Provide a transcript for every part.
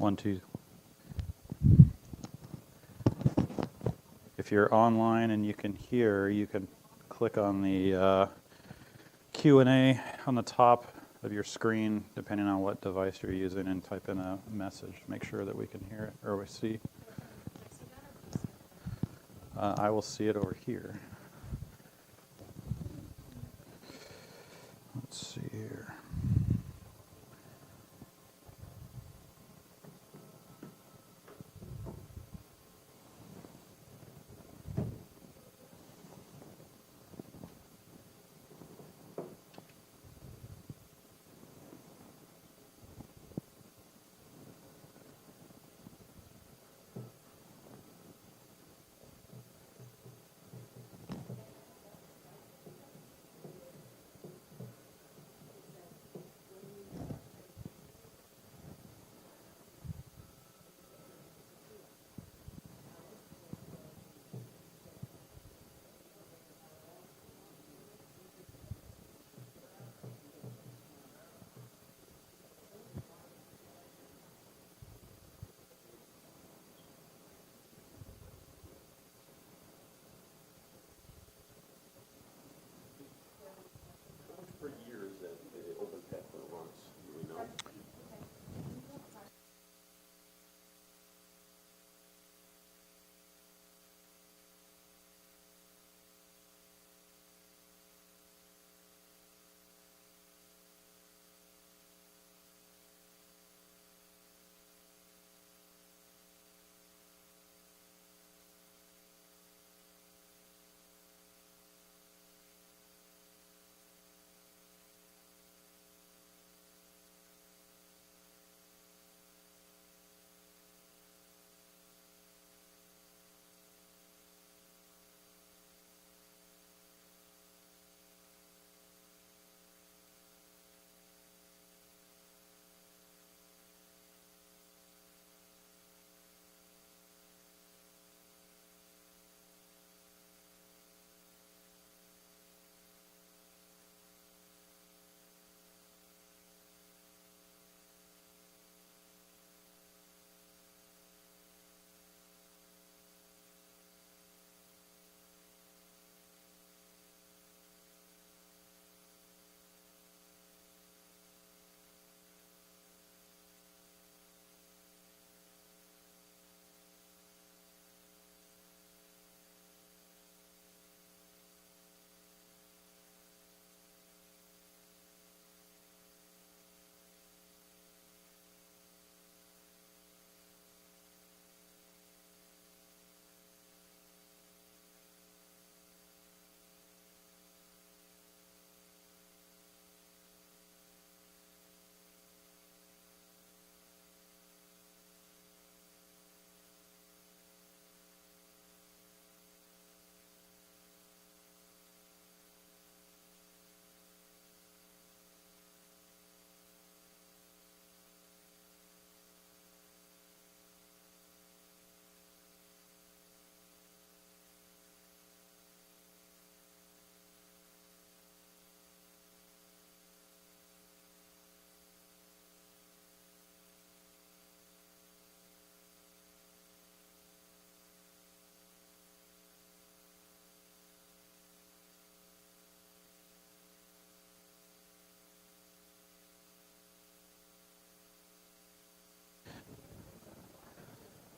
1, 2. If you're online and you can hear, you can click on the Q&A on the top of your screen, depending on what device you're using, and type in a message. Make sure that we can hear it or we see. I will see it over here. Let's see here.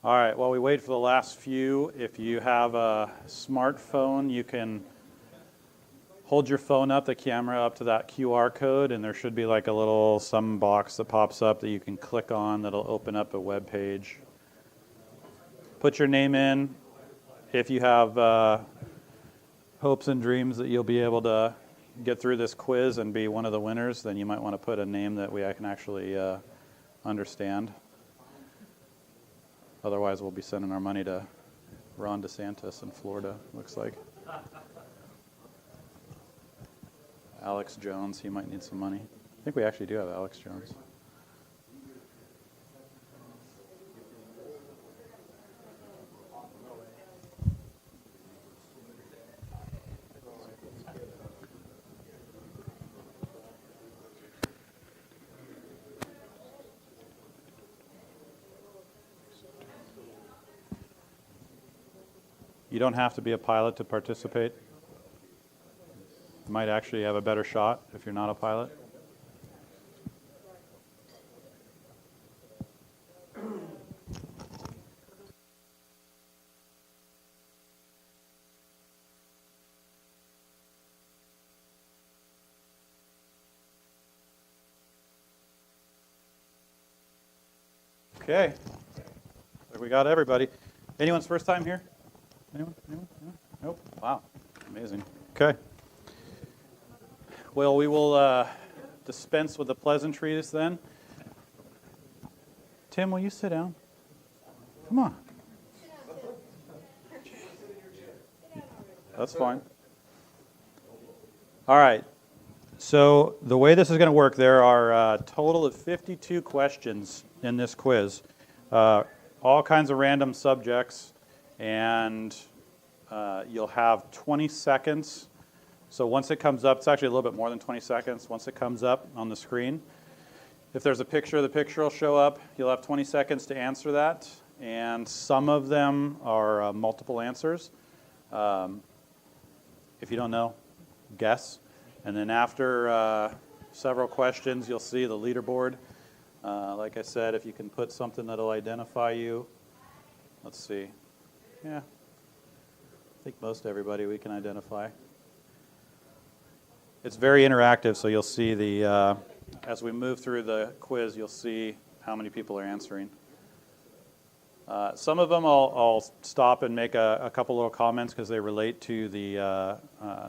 All right, while we wait for the last few, if you have a smartphone, you can hold your phone up, the camera up to that QR code, and there should be like a little some box that pops up that you can click on that'll open up a web page. Put your name in. If you have hopes and dreams that you'll be able to get through this quiz and be one of the winners, then you might want to put a name that I can actually understand. Otherwise, we'll be sending our money to Ron DeSantis in Florida, looks like. Alex Jones, he might need some money. I think we actually do have Alex Jones. You don't have to be a pilot to participate. You might actually have a better shot if you're not a pilot. Okay, so we got everybody. Anyone's first time here? Anyone? Anyone? Anyone? Nope. Wow, amazing. Okay. Well, we will dispense with the pleasantries then. Tim, will you sit down? Come on. That's fine. All right. So the way this is going to work, there are a total of 52 questions in this quiz, all kinds of random subjects, and you'll have 20 seconds. So once it comes up, it's actually a little bit more than 20 seconds. Once it comes up on the screen, if there's a picture, the picture will show up. You'll have 20 seconds to answer that, and some of them are multiple answers. If you don't know, guess. And then after several questions, you'll see the leaderboard. Like I said, if you can put something that'll identify you. Let's see. Yeah. I think most everybody we can identify. It's very interactive, so you'll see the, as we move through the quiz, you'll see how many people are answering. Some of them I'll stop and make a couple little comments because they relate to the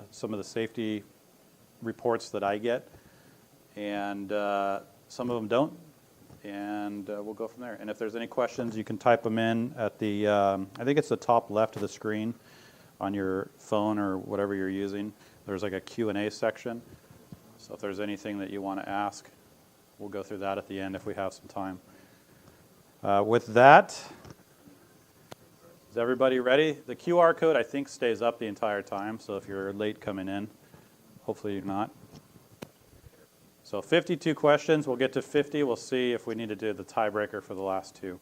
some of the safety reports that I get, and some of them don't, and we'll go from there. And if there's any questions, you can type them in at the, I think it's the top left of the screen on your phone or whatever you're using. There's like a Q&A section, so if there's anything that you want to ask, we'll go through that at the end if we have some time. With that, is everybody ready? The QR code, I think, stays up the entire time, so if you're late coming in, hopefully you're not. So 52 questions. We'll get to 50. We'll see if we need to do the tiebreaker for the last two.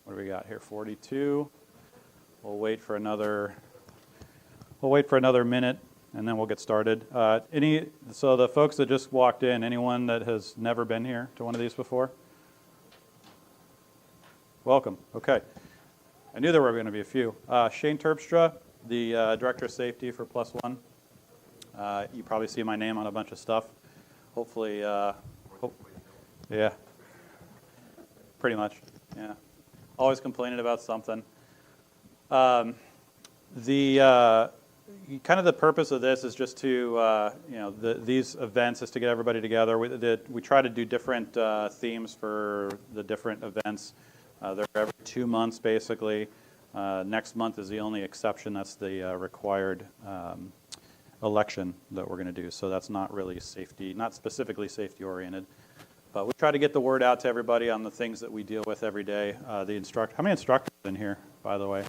What do we got here? 42. We'll wait for another minute, and then we'll get started. So the folks that just walked in, anyone that has never been here to one of these before? Welcome. Okay. I knew there were going to be a few. Shane Terpstra, the Director of Safety for Plus One. You probably see my name on a bunch of stuff. Hopefully, yeah, pretty much, yeah. Always complaining about something. Kind of the purpose of this is just to, these events is to get everybody together. We try to do different themes for the different events. They're every 2 months, basically. Next month is the only exception. That's the required election that we're going to do. So that's not really safety, not specifically safety oriented. But we try to get the word out to everybody on the things that we deal with every day. How many instructors in here, by the way?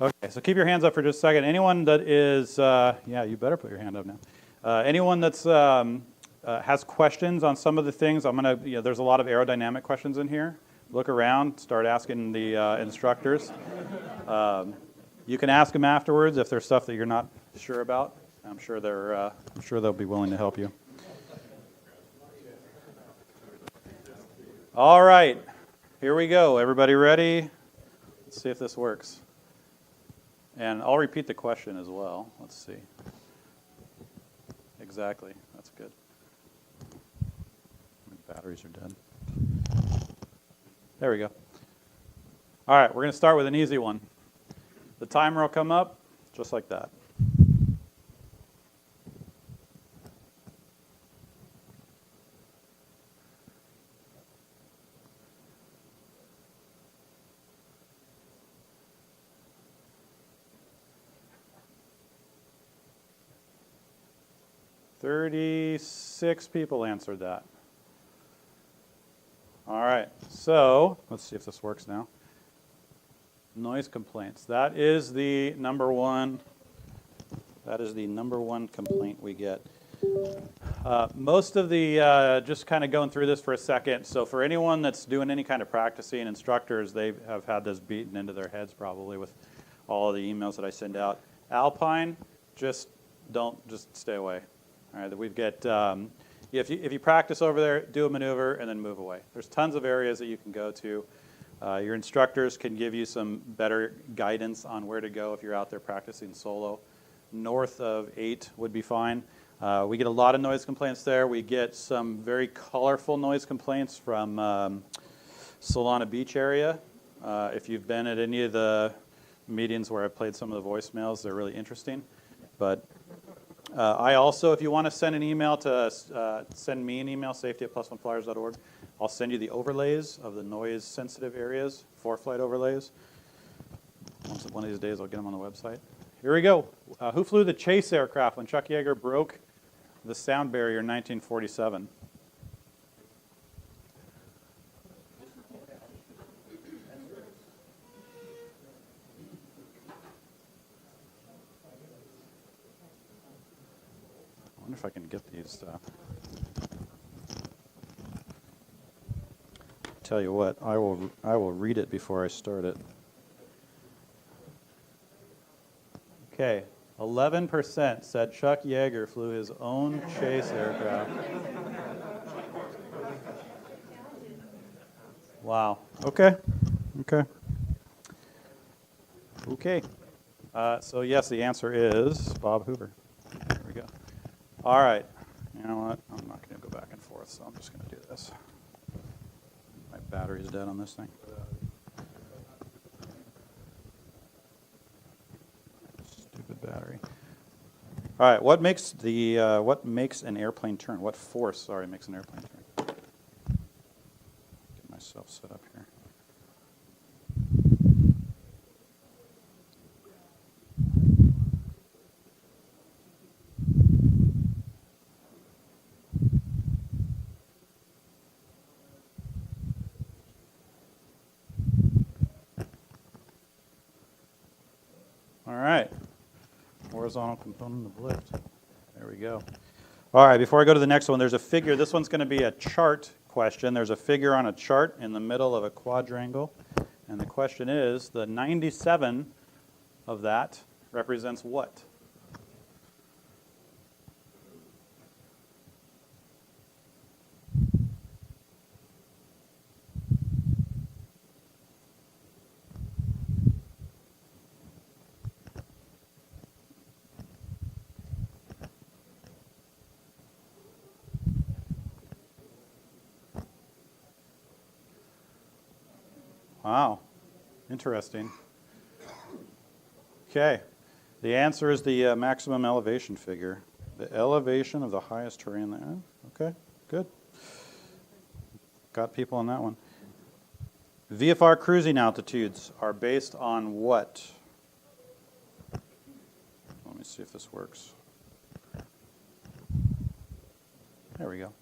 Okay, so keep your hands up for just a second. Anyone that is, yeah, you better put your hand up now. Anyone that's has questions on some of the things, I'm going to, there's a lot of aerodynamic questions in here. Look around, start asking the instructors. You can ask them afterwards if there's stuff that you're not sure about. I'm sure they'll be willing to help you. All right, here we go. Everybody ready? Let's see if this works. And I'll repeat the question as well. Let's see. Exactly. That's good. My batteries are dead. There we go. All right, we're going to start with an easy one. The timer will come up just like that. Six people answered that. All right, so let's see if this works now. Noise complaints. That is the number one complaint we get. Most of the, just kind of going through this for a second, so for anyone that's doing any kind of practicing, instructors, they have had this beaten into their heads probably with all of the emails that I send out. Alpine, just stay away. All right, we've got, if you practice over there, do a maneuver and then move away. There's tons of areas that you can go to. Your instructors can give you some better guidance on where to go if you're out there practicing solo. North of 8 would be fine. We get a lot of noise complaints there. We get some very colorful noise complaints from Solana Beach area. If you've been at any of the meetings where I've played some of the voicemails, they're really interesting. But I also, if you want to send an email to send me an email, safety@plusoneFlyers.org. I'll send you the overlays of the noise-sensitive areas, ForeFlight overlays. One of these days, I'll get them on the website. Here we go. Who flew the chase aircraft when Chuck Yeager broke the sound barrier in 1947? I wonder if I can get these. Tell you what, I will read it before I start it. Okay, 11% said Chuck Yeager flew his own chase aircraft. Wow. Okay. So yes, the answer is Bob Hoover. There we go. All right. You know what? I'm not going to go back and forth, so I'm just going to do this. My battery's dead on this thing. Stupid battery. All right. What makes an airplane turn? What force, makes an airplane turn? Get myself set up here. Horizontal component of lift. There we go. All right, before I go to the next one, there's a figure. This one's going to be a chart question. There's a figure on a chart in the middle of a quadrangle. And the question is, the 97 of that represents what? Wow, interesting. Okay, the answer is the maximum elevation figure. The elevation of the highest terrain there. Okay, good. Got people on that one. VFR cruising altitudes are based on what? Let me see if this works. There we go.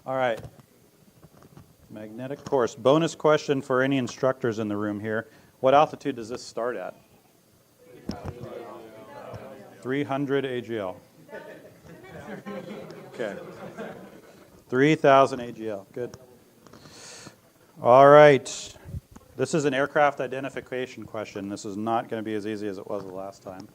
All right. Magnetic course. Bonus question for any instructors in the room here. What altitude does this start at? 300 AGL. Okay. 3,000 AGL. Good. All right. This is an aircraft identification question. This is not going to be as easy as it was the last time.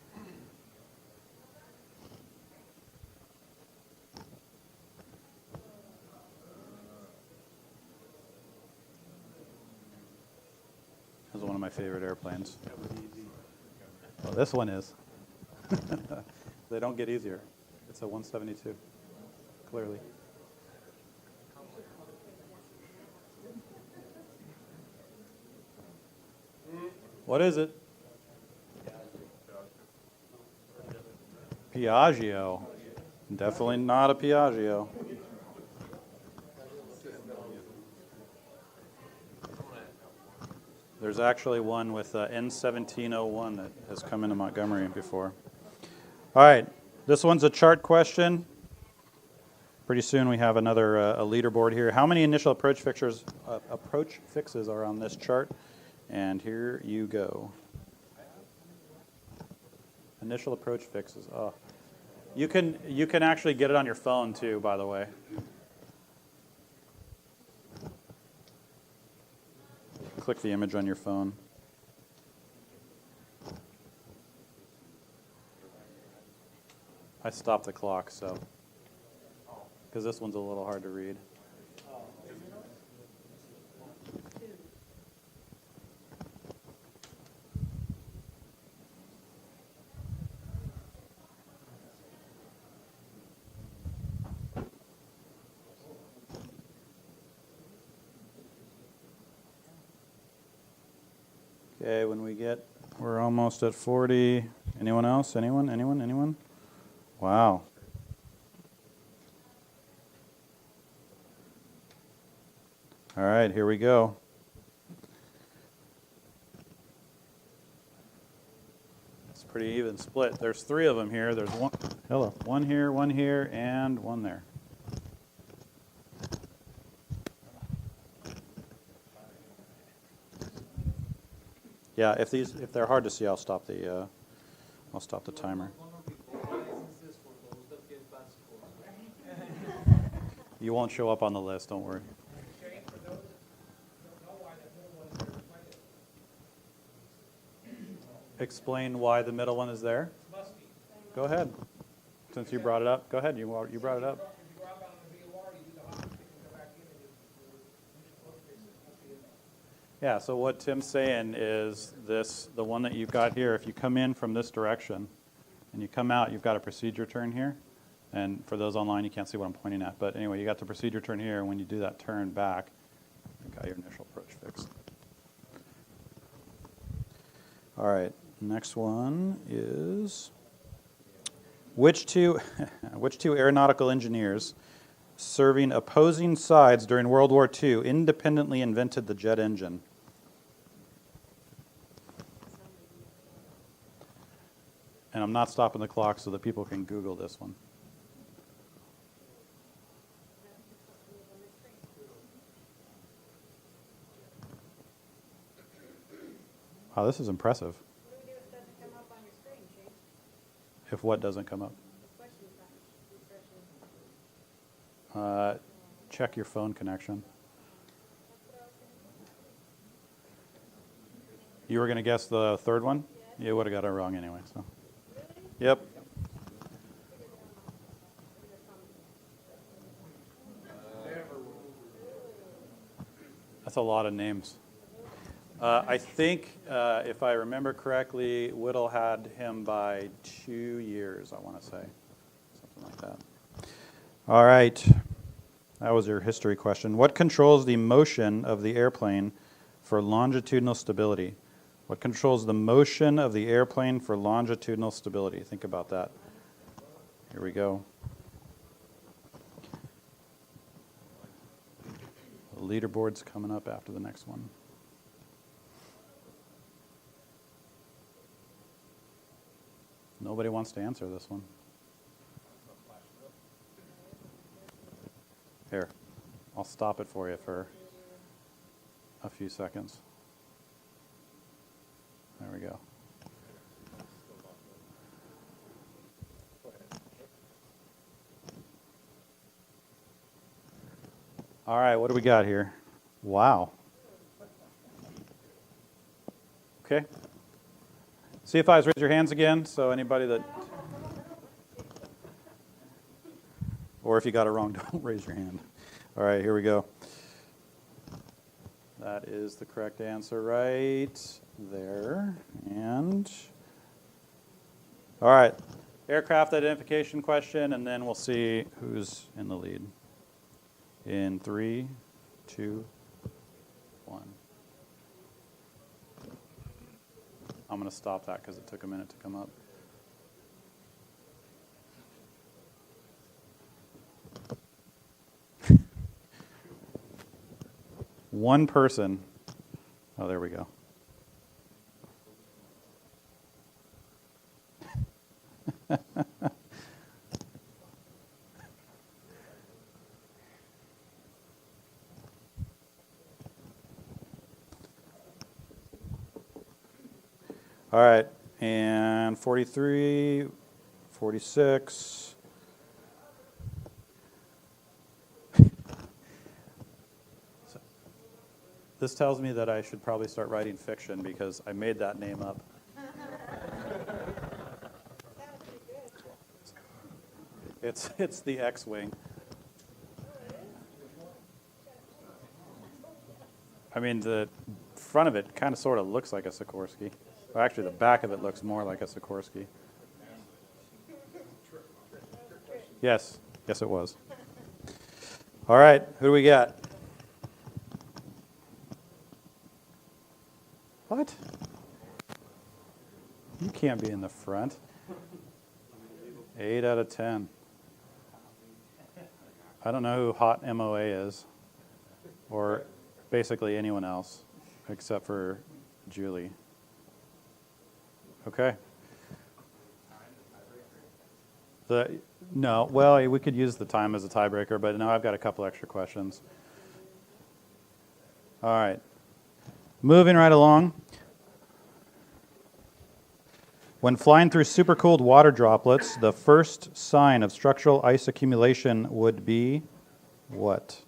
This is one of my favorite airplanes. Well, this one is. They don't get easier. It's a 172, clearly. What is it? Piaggio. Definitely not a Piaggio. There's actually one with N1701 that has come into Montgomery before. All right, this one's a chart question. Pretty soon we have another a leaderboard here. How many initial approach fixes are on this chart? And here you go. Initial approach fixes. Oh, you can actually get it on your phone too, by the way. Click the image on your phone. I stopped the clock, so because this one's a little hard to read. Okay, we're almost at 40. Anyone else? Anyone? Wow. All right, here we go. It's pretty even split. There's 3 of them here. There's one here, and one there. Yeah, if they're hard to see, I'll stop the timer. You won't show up on the list, don't worry. Explain why the middle one is there. Go ahead. Since you brought it up, go ahead. You brought it up. Yeah, so what Tim's saying is the one that you've got here, if you come in from this direction and you come out, you've got a procedure turn here. And for those online, you can't see what I'm pointing at. But anyway, you got the procedure turn here, and when you do that turn back, you got your initial approach fixed. All right, next one is which two aeronautical engineers serving opposing sides during World War II independently invented the jet engine? And I'm not stopping the clock so that people can Google this one. Wow, this is impressive. What do we do if it doesn't come up on your screen, Shane? If what doesn't come up? The question's not refreshing. Check your phone connection. You were going to guess the third one? Yeah. You would have got it wrong anyway. So. Really? Yep. That's a lot of names. I think, if I remember correctly, Whittle had him by 2 years, I want to say. Something like that. All right. That was your history question. What controls the motion of the airplane for longitudinal stability? What controls the motion of the airplane for longitudinal stability? Think about that. Here we go. The leaderboard's coming up after the next one. Nobody wants to answer this one. Here, I'll stop it for you for a few seconds. There we go. All right, what do we got here? Wow. Okay. CFIs, raise your hands again. So anybody that, or if you got it wrong, don't raise your hand. All right, here we go. That is the correct answer right there. And, all right, aircraft identification question, and then we'll see who's in the lead. In 3, 2, 1. I'm going to stop that because it took a minute to come up. One person. Oh, there we go. All right, and 43, 46. This tells me that I should probably start writing fiction because I made that name up. It's the X-Wing. I mean, the front of it kind of sort of looks like a Sikorsky. Well, actually, the back of it looks more like a Sikorsky. Yes, yes it was. All right, who do we got? What? You can't be in the front. 8 out of 10. I don't know who Hot MOA is, or basically anyone else, except for Julie. Okay. No, well, we could use the time as a tiebreaker, but now I've got a couple extra questions. All right. Moving right along. When flying through supercooled water droplets, the first sign of structural ice accumulation would be what?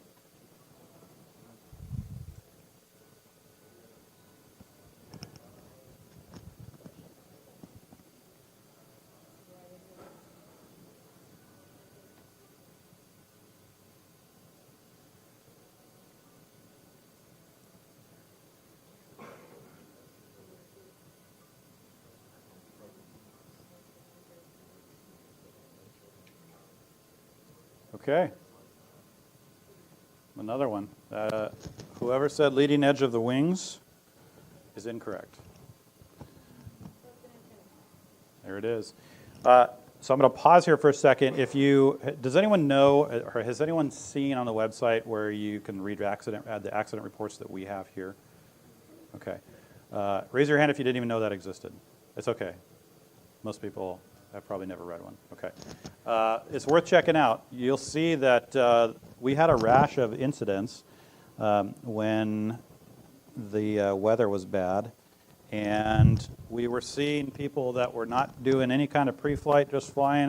Okay. Another one. Whoever said leading edge of the wings is incorrect. There it is. So I'm going to pause here for a second. Does anyone know, or has anyone seen on the website where you can read the accident reports that we have here? Okay. Raise your hand if you didn't even know that existed. It's okay. Most people have probably never read one. Okay. It's worth checking out. You'll see that we had a rash of incidents when the weather was bad, and we were seeing people that were not doing any kind of pre-flight, just flying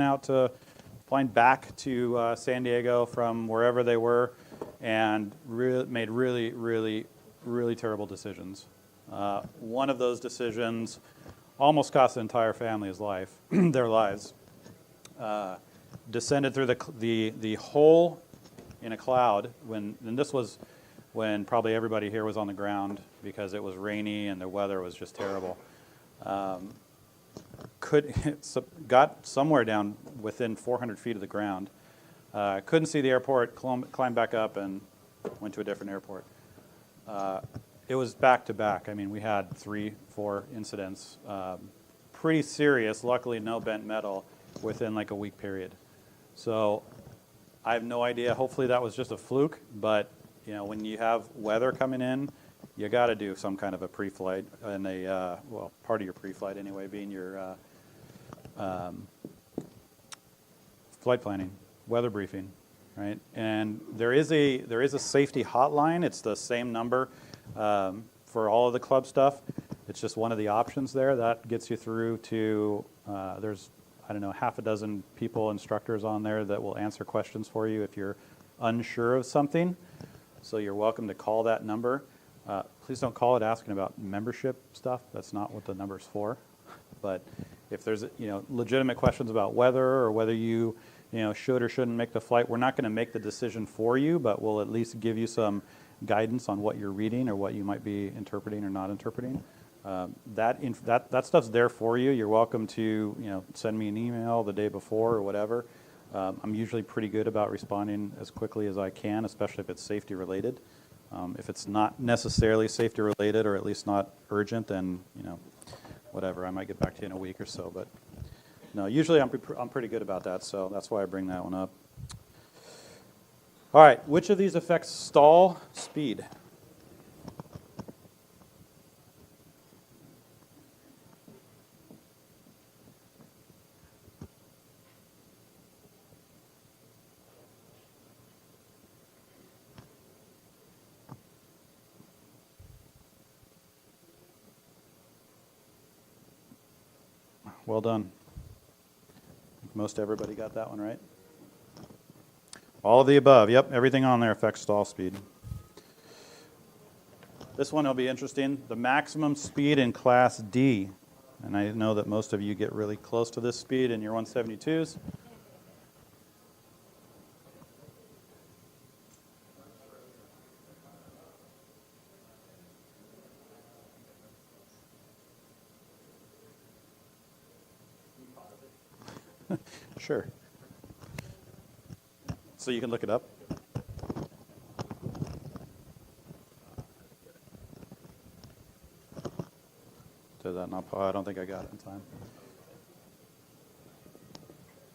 back to San Diego from wherever they were, and made really, really, really terrible decisions. One of those decisions almost cost the entire family's life, their lives. Descended through the hole in a cloud, and this was when probably everybody here was on the ground because it was rainy and the weather was just terrible. Got somewhere down within 400 feet of the ground. Couldn't see the airport, climbed back up and went to a different airport. It was back to back. I mean, we had 3-4 incidents, pretty serious. Luckily, no bent metal within like a week period. So I have no idea. Hopefully that was just a fluke. But when you have weather coming in, you got to do some kind of a pre-flight and part of your pre-flight anyway, being your flight planning, weather briefing, right? And there is a safety hotline. It's the same number for all of the club stuff. It's just one of the options there. That gets you through to, there's, I don't know, half a dozen people, instructors on there that will answer questions for you if you're unsure of something. So you're welcome to call that number. Please don't call it asking about membership stuff. That's not what the number's for. But if there's legitimate questions about weather or whether you should or shouldn't make the flight, we're not going to make the decision for you, but we'll at least give you some guidance on what you're reading or what you might be interpreting or not interpreting. That stuff's there for you. You're welcome to send me an email the day before or whatever. I'm usually pretty good about responding as quickly as I can, especially if it's safety related. If it's not necessarily safety related or at least not urgent, then whatever. I might get back to you in a week or so. But no, usually I'm pretty good about that. So that's why I bring that one up. All right, which of these affects stall speed? well done. Most everybody got that one right. All of the above, yep, everything on there affects stall speed. This one will be interesting. The maximum speed in Class D. And I know that most of you get really close to this speed in your 172s. Sure. So you can look it up. Did that not? I don't think I got it in time.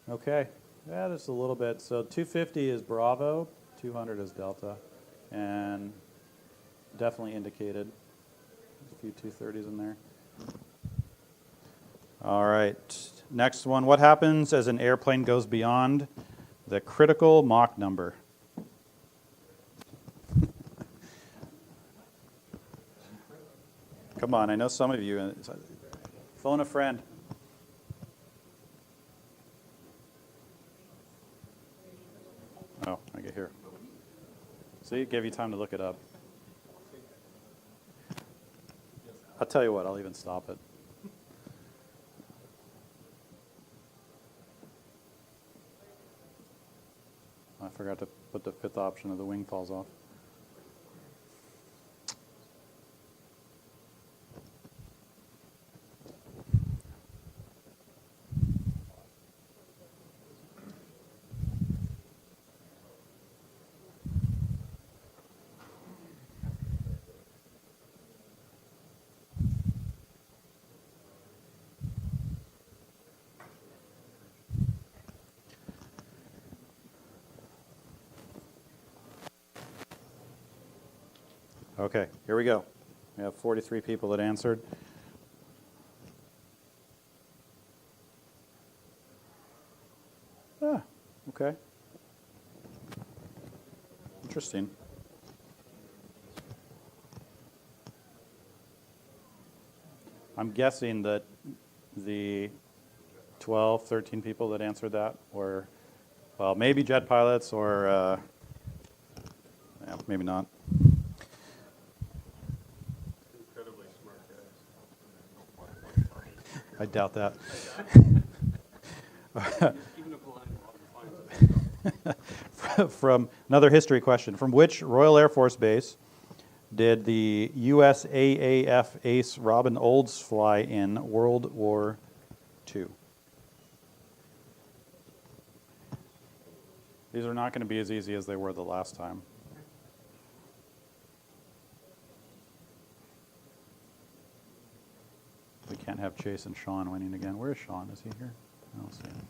Okay. Yeah, just a little bit. So 250 is Bravo, 200 is Delta, and definitely indicated. There's a few 230s in there. All right. Next one. What happens as an airplane goes beyond the critical Mach number? Come on, I know some of you. Phone a friend. Oh, I get here. See, it gave you time to look it up. I'll tell you what, I'll even stop it. I forgot to put the fifth option of the wing falls off. Okay, here we go. We have 43 people that answered. Ah, okay. Interesting. I'm guessing that the 12, 13 people that answered that were, well, maybe jet pilots or, yeah, maybe not. I doubt that. From another history question, from which Royal Air Force base did the USAAF ace Robin Olds fly in World War II? These are not going to be as easy as they were the last time. We can't have Chase and Sean winning again. Where is Sean? Is he here? I don't see him.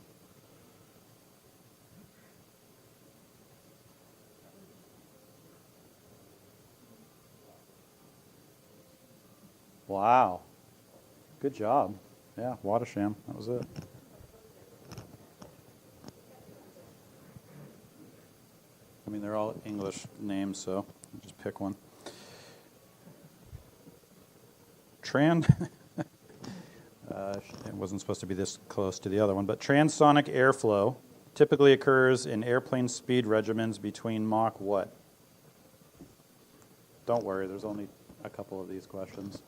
Wow. Good job. Yeah, Watersham. That was it. I mean, they're all English names, so just pick one. It wasn't supposed to be this close to the other one, but transonic airflow typically occurs in airplane speed regimens between Mach what? Don't worry, there's only a couple of these questions.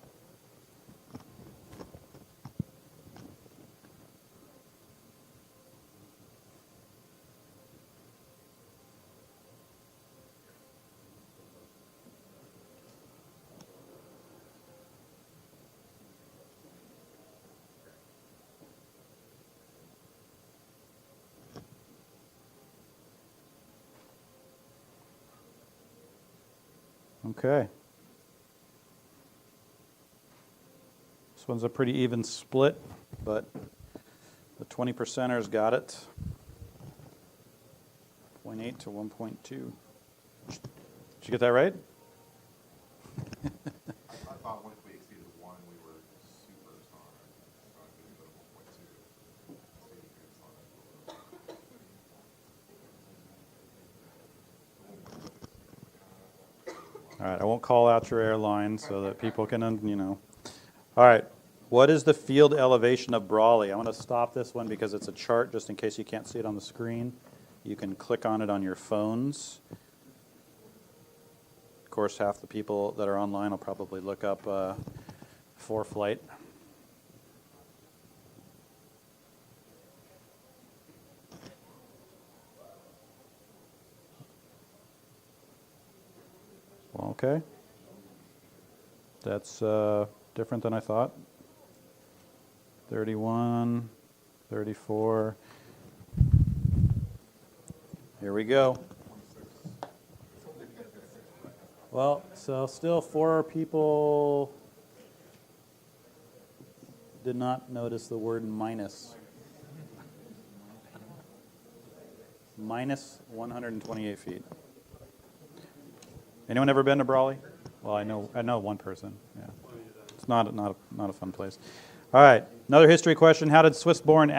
Okay. This one's a pretty even split, but the 20%ers got it. 0.8 to 1.2. Did you get that right? I thought once we exceeded 1, we were super sonic. So I did go to 1.2. All right, I won't call out your airline so that people can, All right, What is the field elevation of Brawley? I want to stop this one because it's a chart, just in case you can't see it on the screen. You can click on it on your phones. Of course, half the people that are online will probably look up ForeFlight. Well, okay. That's different than I thought. 31, 34. Here we go. Well, so still 4 people did not notice the word minus. Minus 128 feet. Anyone ever been to Brawley? Well, I know one person. Yeah, it's not a fun place. All right, another history question: how did Swiss-born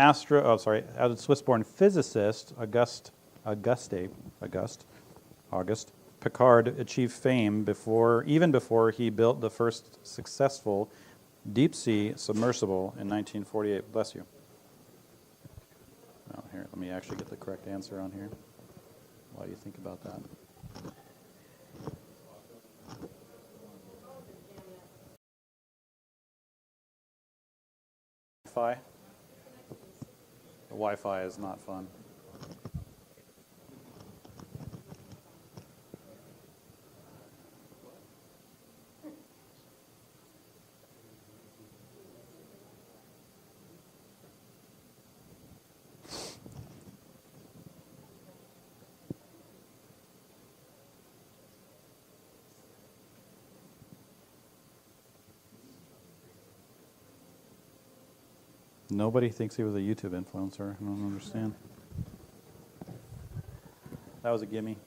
physicist Auguste Piccard achieve fame even before he built the first successful deep-sea submersible in 1948? Bless you. Oh, here, let me actually get the correct answer on here while you think about that. Wi-Fi. The Wi-Fi is not fun. Nobody thinks he was a YouTube influencer. I don't understand. That was a gimme.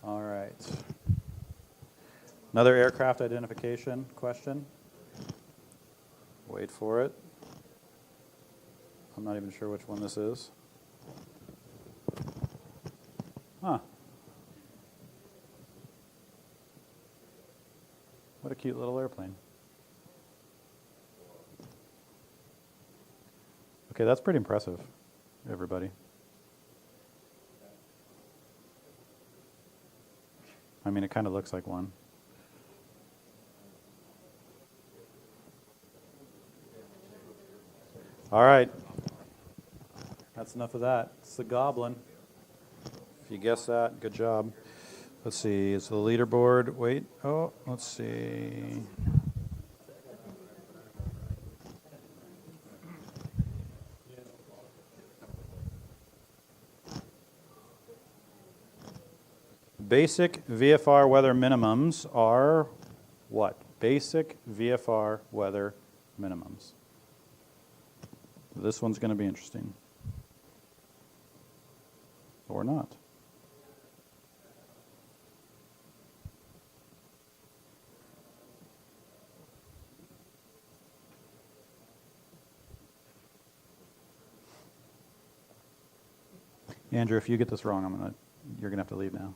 All right. Another aircraft identification question. Wait for it. I'm not even sure which one this is. Huh. What a cute little airplane. Okay, that's pretty impressive, everybody. I mean, it kind of looks like one. All right. That's enough of that. It's the Goblin. If you guessed that, good job. Let's see, it's the leaderboard. Wait, let's see. Basic VFR weather minimums are what? Basic VFR weather minimums. This one's going to be interesting. Or not. Andrew, if you get this wrong, you're gonna have to leave now.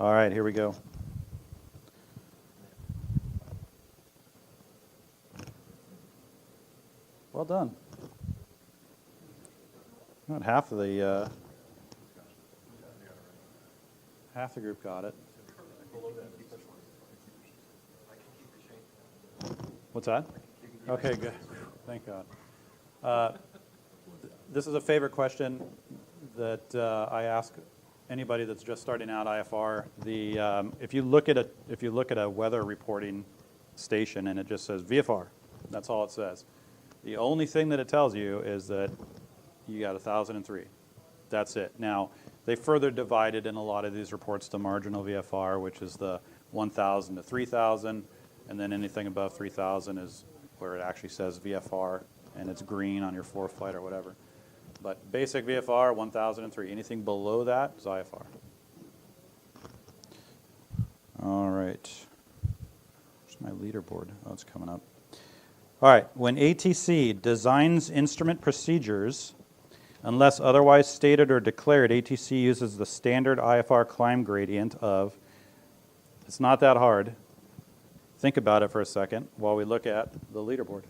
All right, here we go. Well done. Not half of the group got it. What's that? Okay, good. Thank God. This is a favorite question that I ask anybody that's just starting out IFR. If you look at a weather reporting station and it just says VFR, that's all it says. The only thing that it tells you is that you got 1,003. That's it. Now they further divided in a lot of these reports to marginal VFR, which is the 1,000 to 3,000, and then anything above 3,000 is where it actually says VFR, and it's green on your ForeFlight or whatever. But basic VFR, 1,003. Anything below that is IFR. All right. Where's my leaderboard? Oh, it's coming up. All right. When ATC designs instrument procedures Unless otherwise stated or declared, ATC uses the standard IFR climb gradient of, it's not that hard. Think about it for a second while we look at the leaderboard.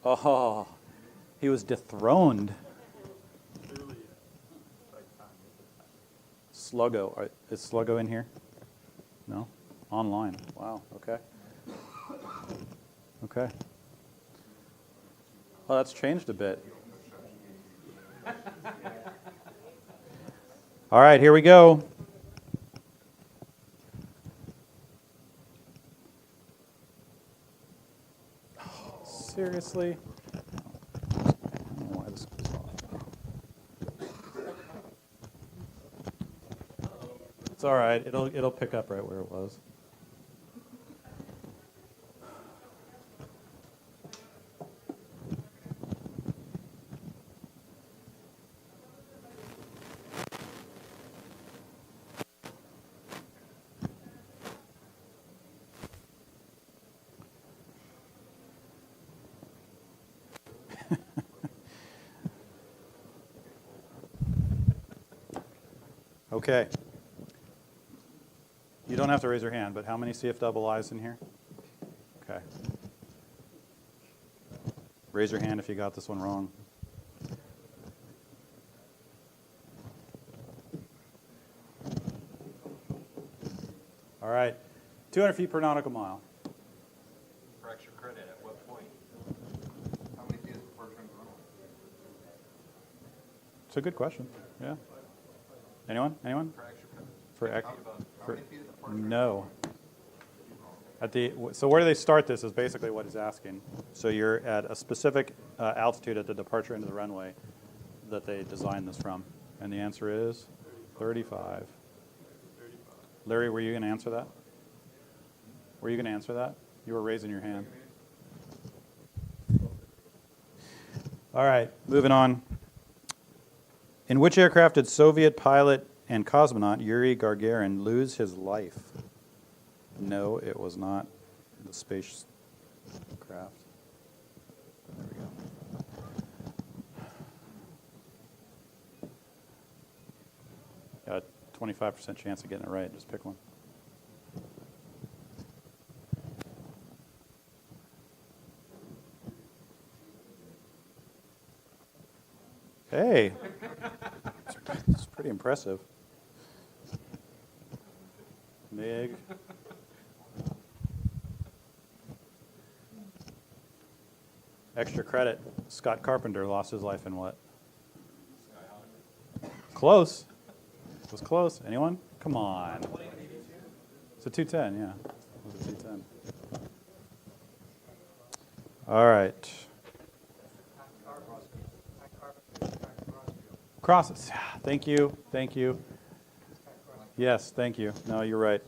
Oh, he was dethroned. Sluggo. Is Sluggo in here? No? Online. Wow, okay. Okay. Well, that's changed a bit. All right, here we go. Seriously? I don't know why this goes off. It's all right. It'll pick up right where it was. Okay. You don't have to raise your hand, but how many CF double I's in here? Okay. Raise your hand if you got this one wrong. All right. 200 feet per nautical mile. For extra credit, at what point? How many feet is before turn to runway? It's a good question. Yeah. Anyone? Anyone? For extra credit. For ex- How many feet is before turn? No. So where do they start this is basically what he's asking. So you're at a specific altitude at the departure into the runway that they designed this from. And the answer is 35. Larry, were you going to answer that? Were you going to answer that? You were raising your hand. All right, moving on. In which aircraft did Soviet pilot and cosmonaut Yuri Gagarin lose his life? No, it was not the spacecraft. There we go. Got a 25% chance of getting it right. Just pick one. Hey, it's pretty impressive. MiG. Extra credit. Scott Carpenter lost his life in what? Close. It was close. Anyone? Come on. It's a 210, yeah. It was a 210. All right. Crosses. Thank you. Thank you. Yes, thank you. No, you're right.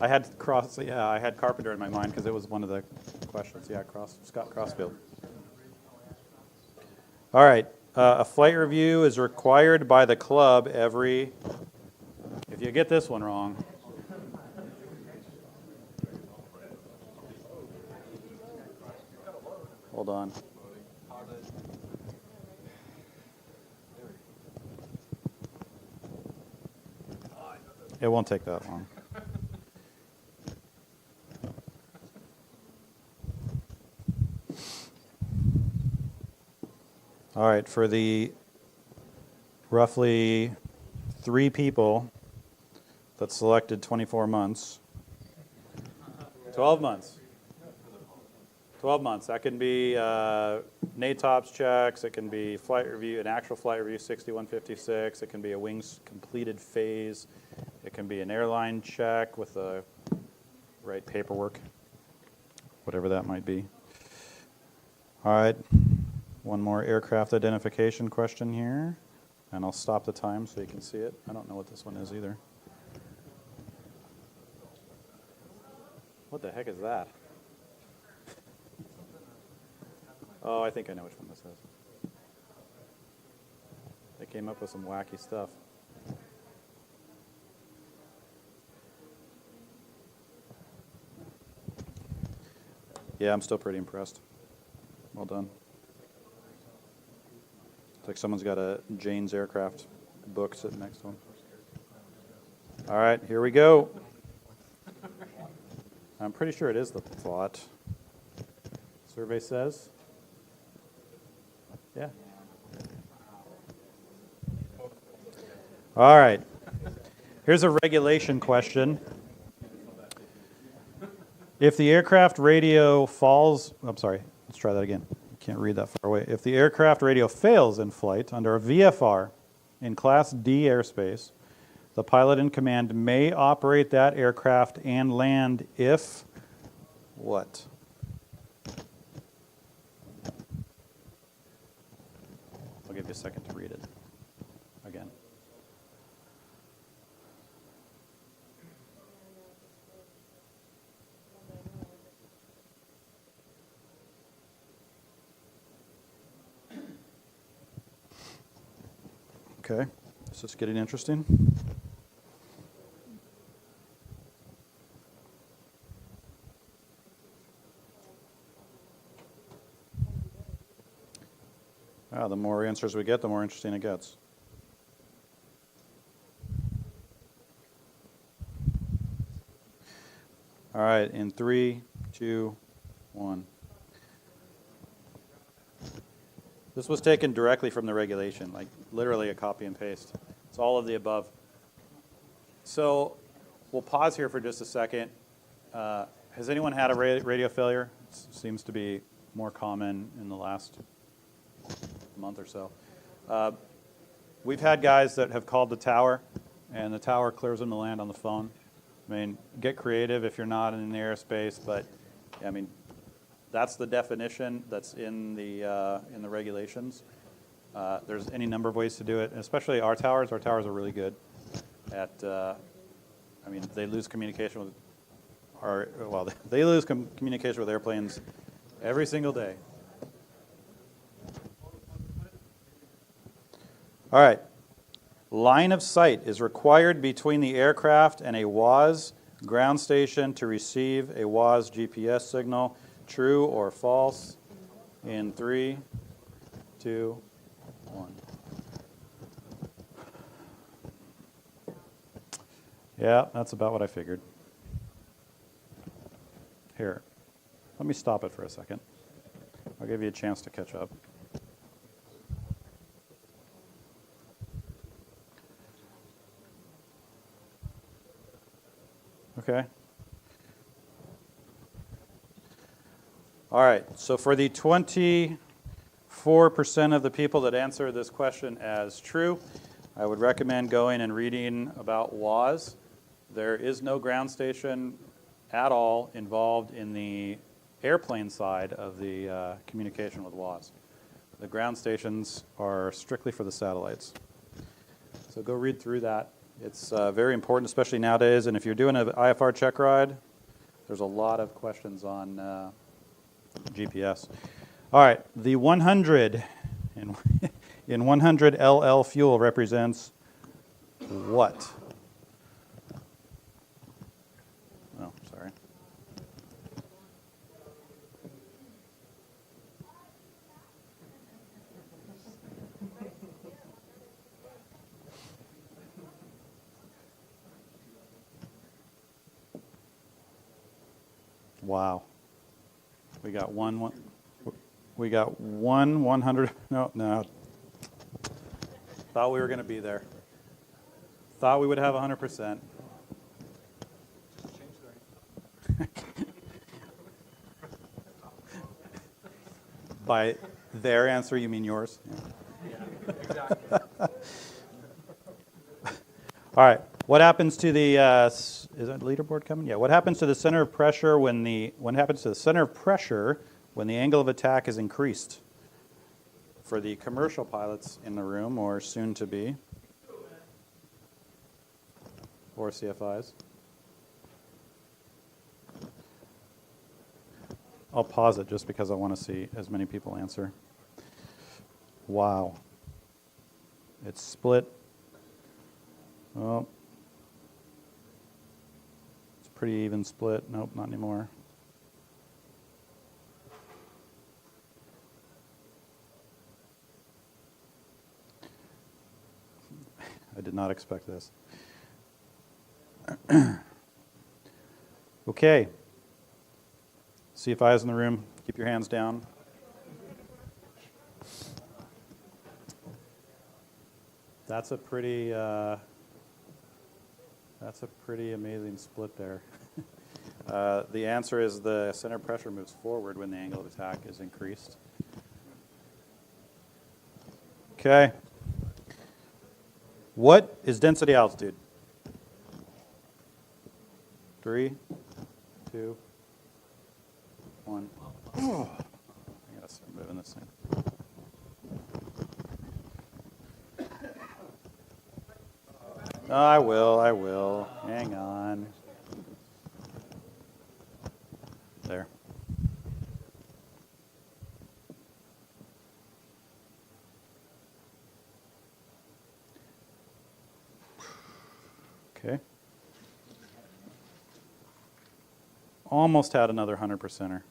I had Carpenter in my mind because it was one of the questions. Yeah, Scott Crossfield. All right. A flight review is required by the club every. If you get this one wrong. Hold on. It won't take that long. All right, for the roughly 3 people that selected 24 months, 12 months. 12 months. That can be NATOPS checks. It can be flight review, an actual flight review 6156. It can be a wings completed phase. It can be an airline check with the right paperwork, whatever that might be. All right. One more aircraft identification question here, and I'll stop the time so you can see it. I don't know what this one is either. What the heck is that? Oh, I think I know which one this is. They came up with some wacky stuff. Yeah, I'm still pretty impressed. Well done. It's like someone's got a Jane's Aircraft book sitting next to them. All right, here we go. I'm pretty sure it is the thought. Survey says. Yeah. All right. Here's a regulation question. If the aircraft radio falls, I'm sorry, let's try that again. I can't read that far away. If the aircraft radio fails in flight under a VFR in Class D airspace, the pilot in command may operate that aircraft and land if what? I'll give you a second to read it again. Okay, is this getting interesting? The more answers we get, the more interesting it gets. All right, in 3, 2, 1. This was taken directly from the regulation, like literally a copy and paste. It's all of the above. So we'll pause here for just a second. Has anyone had a radio failure? It seems to be more common in the last month or so. We've had guys that have called the tower, and the tower clears them to land on the phone. I mean, get creative if you're not in the airspace, but I mean, that's the definition that's in the regulations. There's any number of ways to do it, especially our towers. Our towers are really good at. I mean, they lose communication with they lose communication with airplanes every single day. All right. Line of sight is required between the aircraft and a WAAS ground station to receive a WAAS GPS signal. True or false? In 3, 2, 1. Yeah, that's about what I figured. Here, let me stop it for a second. I'll give you a chance to catch up. Okay. All right, so for the 24% of the people that answer this question as true, I would recommend going and reading about WAAS. There is no ground station at all involved in the airplane side of the communication with WAAS. The ground stations are strictly for the satellites. So go read through that. It's very important, especially nowadays. And if you're doing an IFR check ride, there's a lot of questions on GPS. All right, the 100 in 100 LL fuel represents what? Oh, sorry. Wow. We got one. We got one 100. No. Thought we were going to be there. Thought we would have 100%. By their answer, you mean yours? Yeah, exactly. All right. What happens to the? Is that leaderboard coming? Yeah. What happens to the center of pressure when what happens to the center of pressure when the angle of attack is increased? For the commercial pilots in the room, or soon to be, or CFIs. I'll pause it just because I want to see as many people answer. Wow. It's split. Oh. It's pretty even split. Nope, not anymore. did not expect this. Okay. CFIs in the room, keep your hands down. That's a pretty amazing split there. The answer is the center of pressure moves forward when the angle of attack is increased. Okay. What is density altitude? 3, 2, 1. I gotta start moving this thing. I will. Hang on. There. Okay. Almost had another 100%er.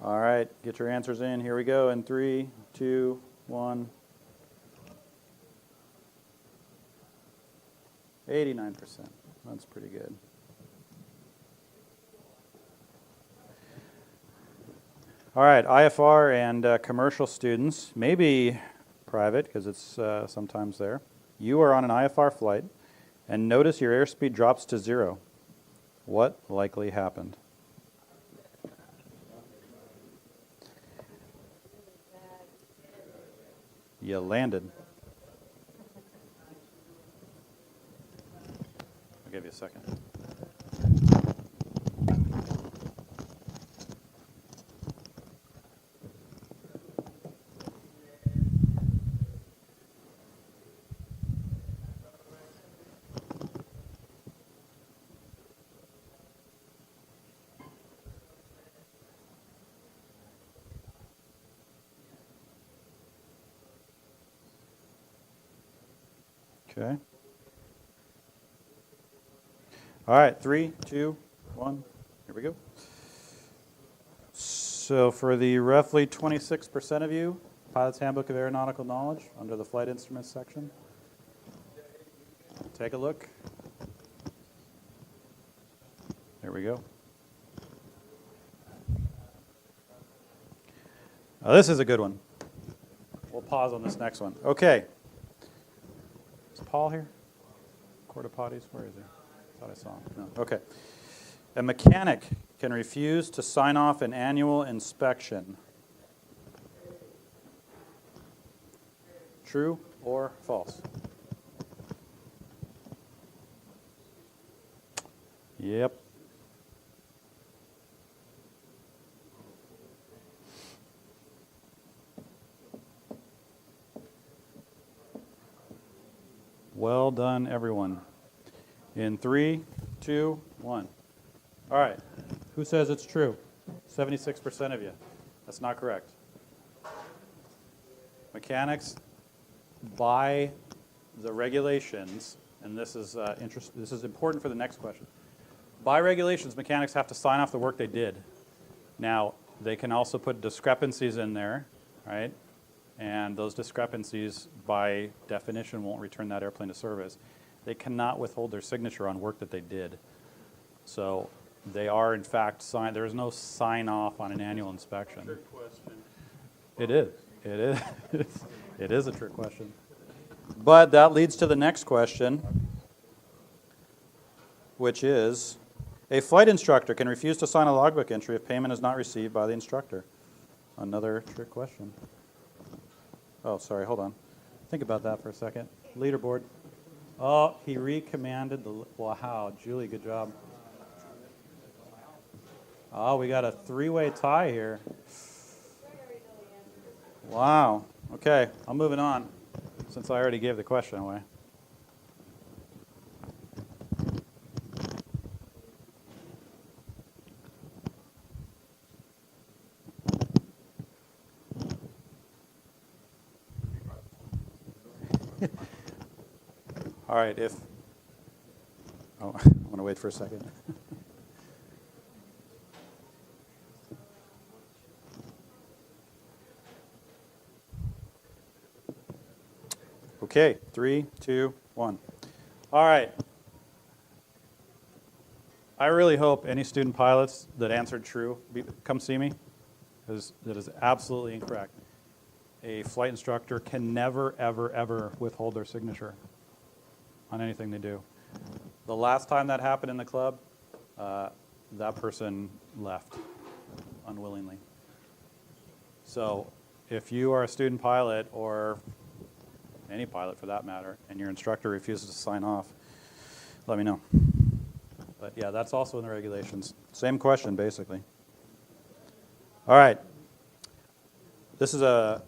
All right, get your answers in. Here we go in 3, 2, 1. 89%. That's pretty good. All right, IFR and commercial students, maybe private because it's sometimes there. You are on an IFR flight and notice your airspeed drops to 0. What likely happened? You landed. I'll give you a second. Okay. All right, 3, 2, 1. Here we go. So for the roughly 26% of you, Pilot's Handbook of Aeronautical Knowledge, under the Flight Instruments section. Take a look. There we go. Now this is a good one. We'll pause on this next one. Okay. Is Paul here? Quarter potties? Where is he? Thought I saw him. No. Okay. A mechanic can refuse to sign off an annual inspection. True or false? Yep. Well done, everyone. In 3, 2, 1. All right. Who says it's true? 76% of you. That's not correct. Mechanics, by the regulations, and this is important for the next question. By regulations, mechanics have to sign off the work they did. Now, they can also put discrepancies in there, right? And those discrepancies, by definition, won't return that airplane to service. They cannot withhold their signature on work that they did. So they are, in fact, signed. There is no sign-off on an annual inspection. Trick question. It is. It is. It is a trick question. But that leads to the next question, which is, a flight instructor can refuse to sign a logbook entry if payment is not received by the instructor. Another trick question. Oh, sorry, hold on. Think about that for a second. Leaderboard. Oh, he recommanded the, wow, Julie, good job. Oh, we got a three-way tie here. Wow. Okay, I'm moving on since I already gave the question away. All right, oh, I'm going to wait for a second. Okay, 3, 2, 1. All right. I really hope any student pilots that answered true come see me, because that is absolutely incorrect. A flight instructor can never, ever, ever withhold their signature on anything they do. The last time that happened in the club, that person left unwillingly. So if you are a student pilot, or any pilot for that matter, and your instructor refuses to sign off, let me know. But yeah, that's also in the regulations. Same question, basically. All right. This is a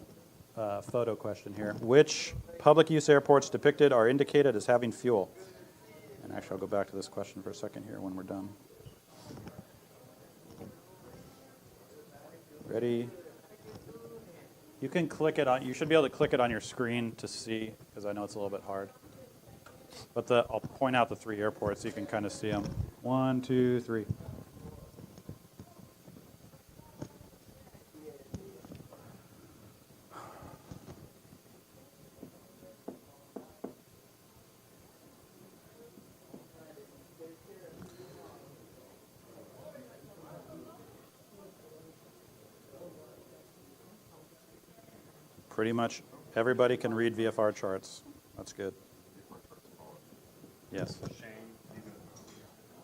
photo question here. Which public use airports depicted are indicated as having fuel? And actually, I'll go back to this question for a second here when we're done. Ready? You can click it on, you should be able to click it on your screen to see, because I know it's a little bit hard. But I'll point out the 3 airports so you can kind of see them. 1, 2, 3. Pretty much everybody can read VFR charts. That's good. Yes.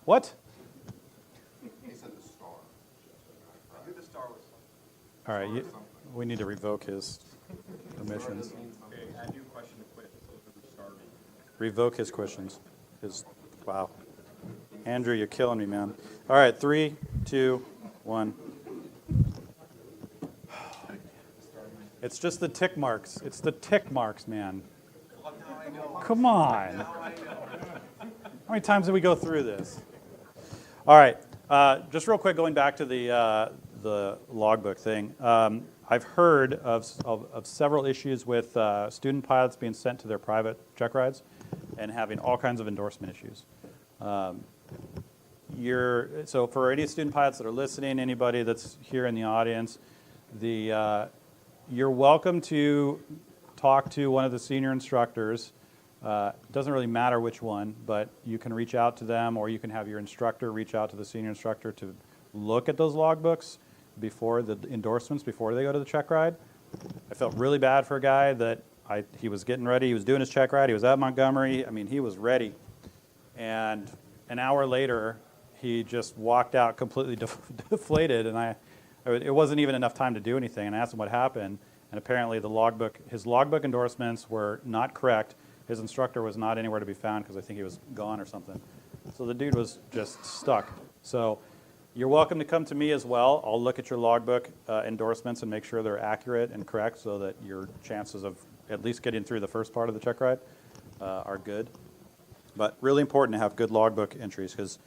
What? He said the star. I knew the star was. All right, we need to revoke his permissions. Okay, add new question to quit. So the star means. Revoke his questions. Wow. Andrew, you're killing me, man. All right, 3, 2, 1. It's just the tick marks. It's the tick marks, man. Come on. How many times did we go through this? All right. Just real quick, going back to the logbook thing. I've heard of several issues with student pilots being sent to their private check rides and having all kinds of endorsement issues. So for any student pilots that are listening, anybody that's here in the audience, you're welcome to talk to one of the senior instructors. Doesn't really matter which one, but you can reach out to them, or you can have your instructor reach out to the senior instructor to look at those logbooks before the endorsements, before they go to the check ride. I felt really bad for a guy that he was getting ready. He was doing his check ride. He was at Montgomery. I mean, he was ready. And an hour later, he just walked out completely deflated, and it wasn't even enough time to do anything. And I asked him what happened, and apparently his logbook endorsements were not correct. His instructor was not anywhere to be found because I think he was gone or something. So the dude was just stuck. So you're welcome to come to me as well. I'll look at your logbook endorsements and make sure they're accurate and correct so that your chances of at least getting through the first part of the check ride are good. But really important to have good logbook entries, because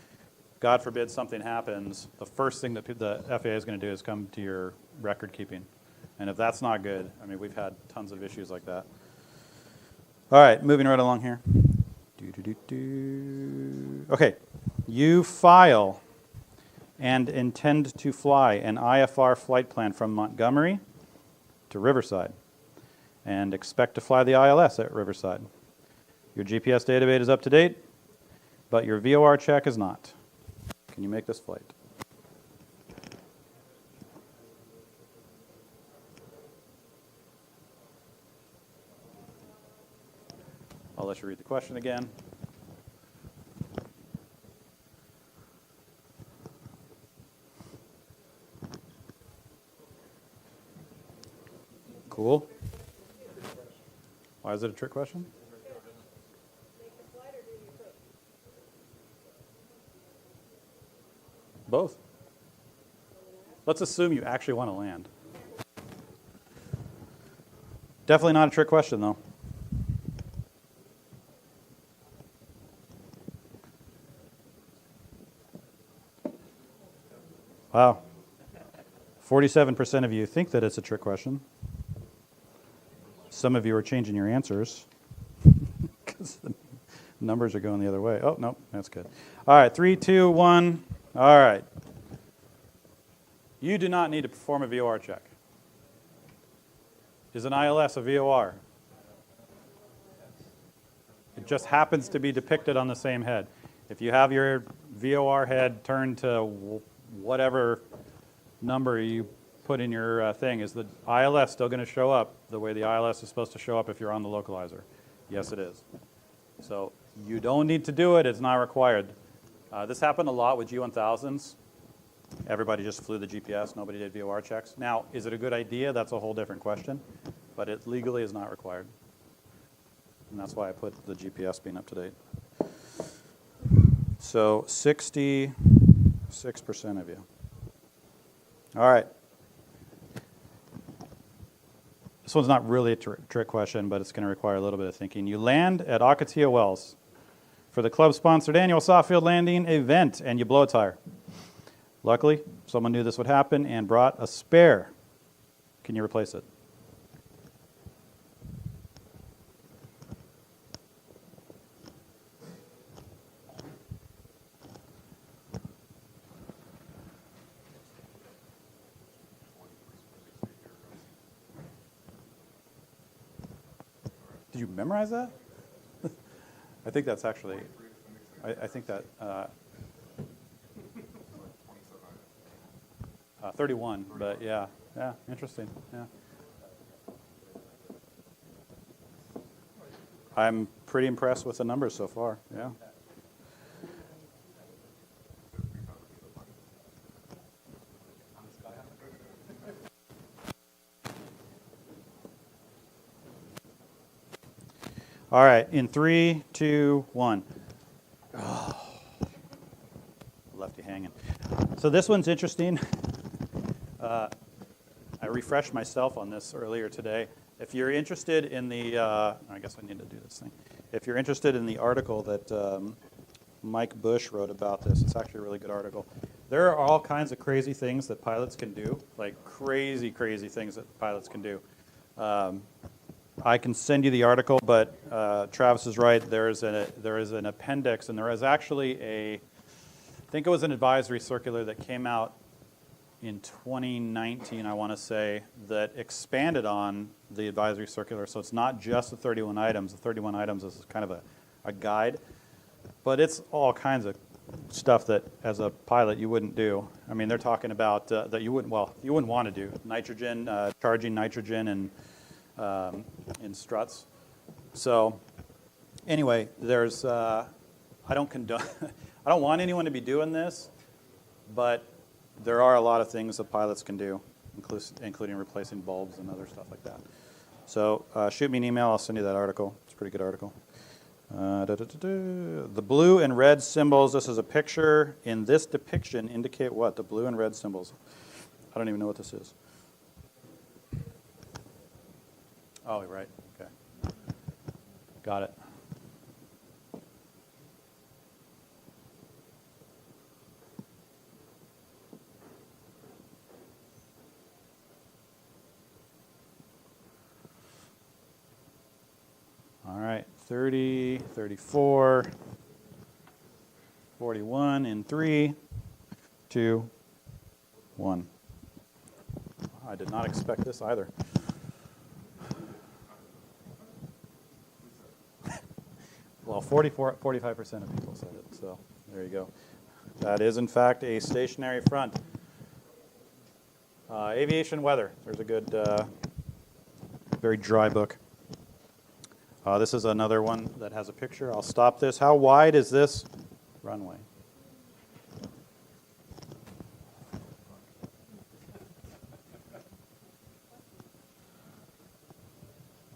God forbid something happens, the first thing that the FAA is going to do is come to your record keeping. And if that's not good, I mean, we've had tons of issues like that. All right, moving right along here. Okay, you file and intend to fly an IFR flight plan from Montgomery to Riverside and expect to fly the ILS at Riverside. Your GPS database is up to date, but your VOR check is not. Can you make this flight? I'll let you read the question again. Cool. Why is it a trick question? Make the flight or do you cook? Both. Let's assume you actually want to land. Definitely not a trick question, though. Wow. 47% of you think that it's a trick question. Some of you are changing your answers because the numbers are going the other way. Oh, no, that's good. All right, 3, 2, 1. All right. You do not need to perform a VOR check. Is an ILS a VOR? It just happens to be depicted on the same head. If you have your VOR head turned to whatever number you put in your thing, is the ILS still going to show up the way the ILS is supposed to show up if you're on the localizer? Yes, it is. So you don't need to do it. It's not required. This happened a lot with G1000s. Everybody just flew the GPS. Nobody did VOR checks. Now, is it a good idea? That's a whole different question. But it legally is not required. And that's why I put the GPS being up to date. So 66% of you. All right. This one's not really a trick question, but it's going to require a little bit of thinking. You land at Ocotillo Wells for the club-sponsored annual soft field landing event, and you blow a tire. Luckily, someone knew this would happen and brought a spare. Can you replace it? Did you memorize that? I think that's actually, I think that 31, but yeah, interesting, yeah. I'm pretty impressed with the numbers so far, yeah. All right, in 3, 2, 1. Oh, left you hanging. So this one's interesting. I refreshed myself on this earlier today. If you're interested in the, I guess I need to do this thing. If you're interested in the article that Mike Bush wrote about this, it's actually a really good article. There are all kinds of crazy things that pilots can do, like crazy, crazy things that pilots can do. I can send you the article, but Travis is right. There is an appendix, and there is actually I think it was an advisory circular that came out in 2019, I want to say, that expanded on the advisory circular. So it's not just the 31 items. The 31 items is kind of a guide, but it's all kinds of stuff that, as a pilot, you wouldn't do. I mean, they're talking about that you wouldn't want to do. Nitrogen, charging nitrogen in struts. So anyway, there's I don't condone I don't want anyone to be doing this, but there are a lot of things that pilots can do, including replacing bulbs and other stuff like that. So shoot me an email. I'll send you that article. It's a pretty good article. The blue and red symbols. This is a picture. In this depiction, indicate what? The blue and red symbols. I don't even know what this is. Oh, right. Okay. Got it. All right. 30, 34, 41 in 3, 2, 1. I did not expect this either. Well, 45% of people said it, so there you go. That is, in fact, a stationary front. Aviation weather. There's a good, very dry book. This is another one that has a picture. I'll stop this. How wide is this runway?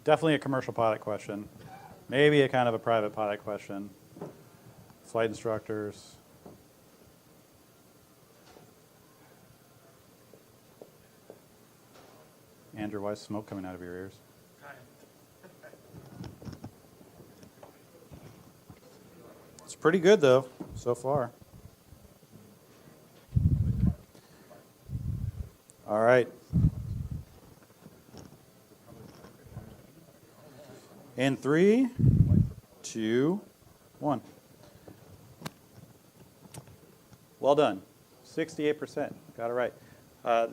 Definitely a commercial pilot question. Maybe a kind of a private pilot question. Flight instructors. Andrew, why is smoke coming out of your ears? It's pretty good, though, so far. All right. In 3, 2, 1. Well done. 68%. Got it right.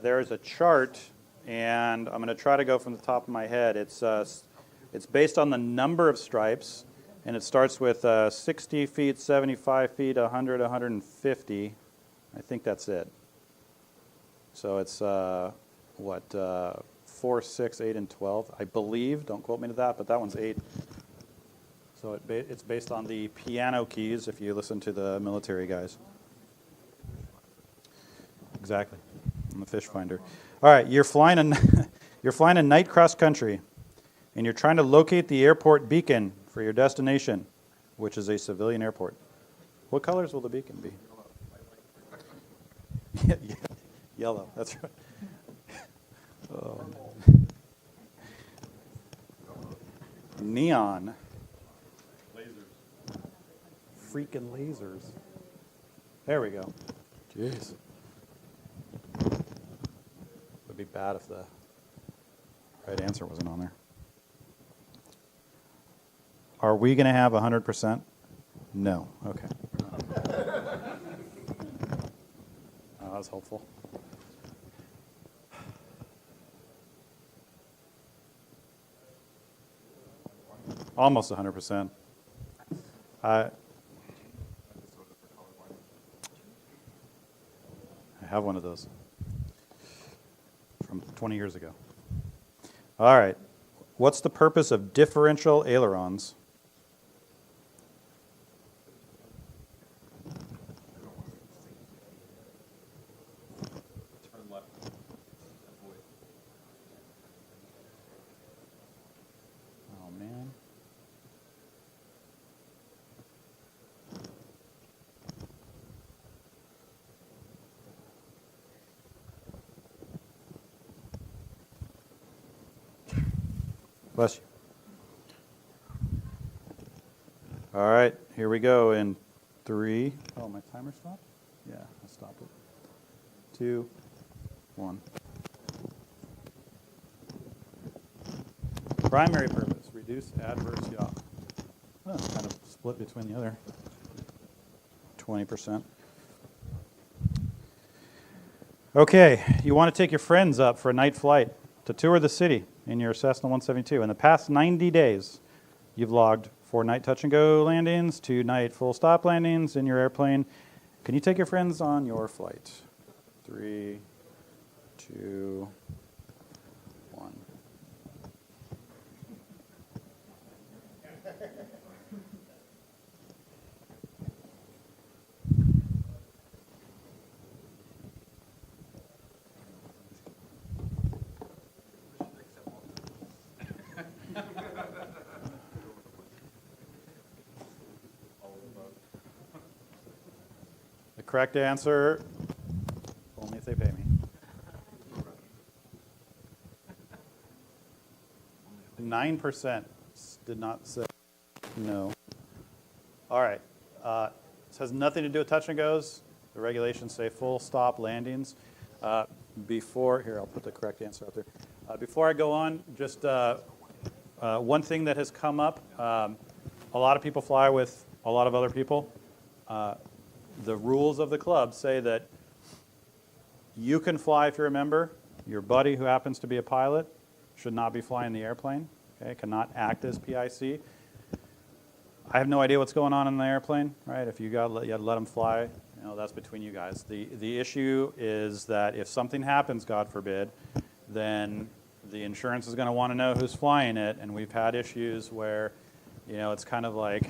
There's a chart, and I'm going to try to go from the top of my head. It's based on the number of stripes, And it starts with 60 feet, 75 feet, 100, 150. I think that's it. So it's, 4, 6, 8, and 12, I believe. Don't quote me to that, but that one's 8. So it's based on the piano keys, if you listen to the military guys. Exactly, on the fish finder. All right, you're flying a night cross country, and you're trying to locate the airport beacon for your destination, which is a civilian airport. What colors will the beacon be? Yellow, that's right. Oh. Neon. Lasers. Freaking lasers. There we go. Jeez. Would be bad if the right answer wasn't on there. Are we going to have 100%? No. Okay. Oh, that was hopeful. Almost 100%. I have one of those from 20 years ago. All right. What's the purpose of differential ailerons? Turn left. Avoid. Oh, man. Bless you. All right, here we go in 3. Oh, my timer stopped? Yeah, I stopped it. 2, 1. Primary purpose, reduce adverse yaw. Oh, kind of split between the other 20%. Okay, you want to take your friends up for a night flight to tour the city in your Cessna 172. In the past 90 days, you've logged 4 night touch-and-go landings, 2 night full-stop landings in your airplane. Can you take your friends on your flight? 3, 2, 1. The correct answer, only if they pay me. 9% did not say no. All right. This has nothing to do with touch and goes. The regulations say full stop landings. Here, I'll put the correct answer out there. Before I go on, just one thing that has come up. A lot of people fly with a lot of other people. The rules of the club say that you can fly if you're a member. Your buddy who happens to be a pilot should not be flying the airplane. Okay, cannot act as PIC. I have no idea what's going on in the airplane, right? If you got to let them fly, that's between you guys. The issue is that if something happens, God forbid, then the insurance is going to want to know who's flying it, and we've had issues where, it's kind of like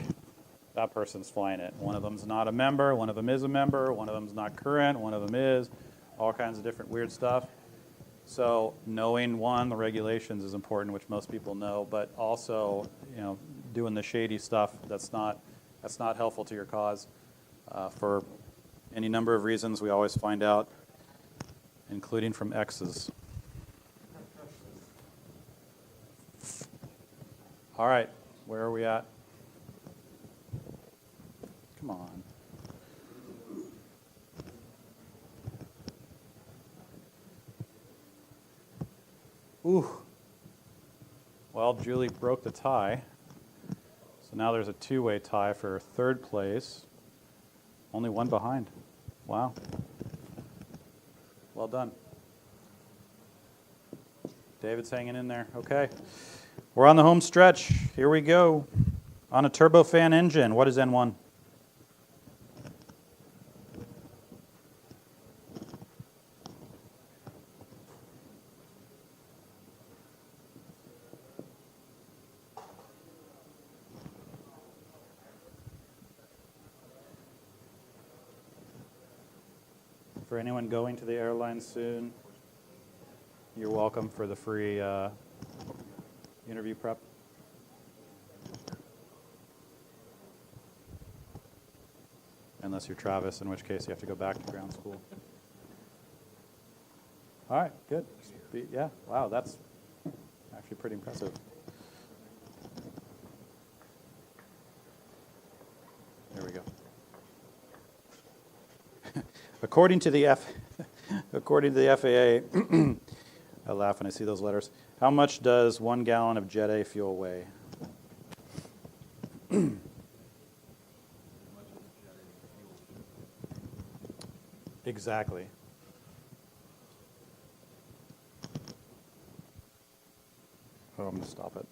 that person's flying it. One of them's not a member, one of them is a member, one of them's not current, one of them is, all kinds of different weird stuff. So knowing, the regulations is important, which most people know, but also, doing the shady stuff, that's not helpful to your cause. For any number of reasons we always find out, including from exes. All right, where are we at? Come on. Ooh. Well, Julie broke the tie. So now there's a 2-way tie for 3rd place. Only one behind. Wow. Well done. David's hanging in there. Okay. We're on the home stretch. Here we go. On a turbofan engine, what is N1? For anyone going to the airline soon, you're welcome for the free interview prep. Unless you're Travis, in which case you have to go back to ground school. All right, good. Yeah, wow, that's actually pretty impressive. There we go. According to the FAA, I laugh when I see those letters. How much does 1 gallon of Jet A fuel weigh? Exactly. Oh, I'm going to stop it.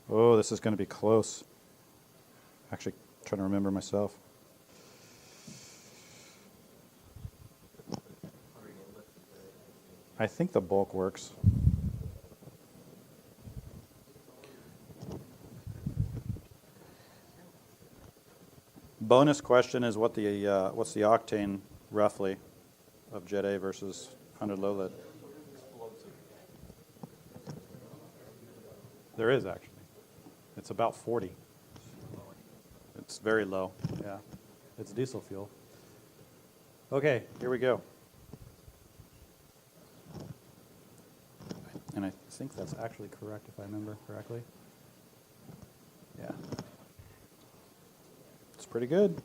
Oh, this is going to be close. Actually, trying to remember myself. I think the bulk works. Bonus question is what's the octane roughly of Jet A versus 100 low lead? There is actually. It's about 40. It's very low. Yeah, it's diesel fuel. Okay, here we go. And I think that's actually correct if I remember correctly. Yeah. It's pretty good.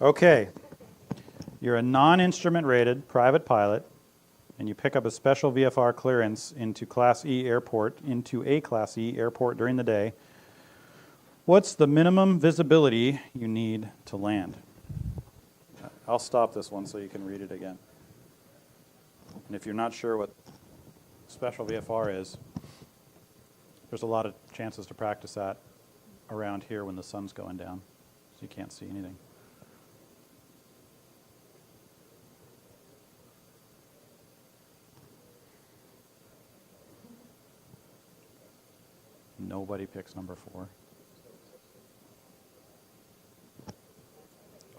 Okay. You're a non-instrument rated private pilot and you pick up a special VFR clearance into a Class E airport during the day. What's the minimum visibility you need to land? I'll stop this one so you can read it again. And if you're not sure what special VFR is, there's a lot of chances to practice that around here when the sun's going down, so you can't see anything. Nobody picks number 4.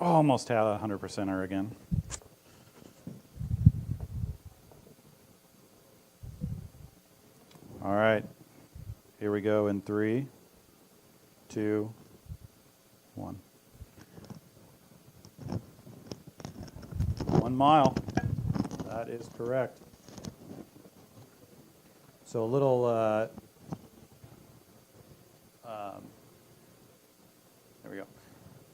Almost had a 100%er again. All right, here we go in 3, 2, 1. 1 mile. That is correct. So a little, there we go.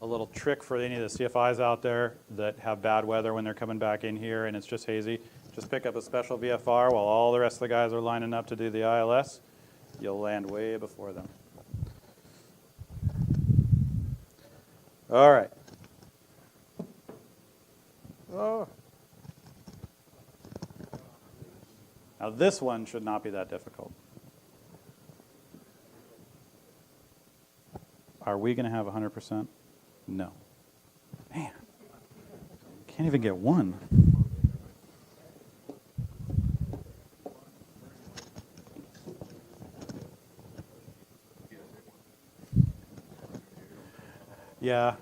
A little trick for any of the CFIs out there that have bad weather when they're coming back in here and it's just hazy. Just pick up a special VFR while all the rest of the guys are lining up to do the ILS. You'll land way before them. All right. Oh. Now this one should not be that difficult. Are we going to have 100%? No. Man, can't even get 1. Yeah.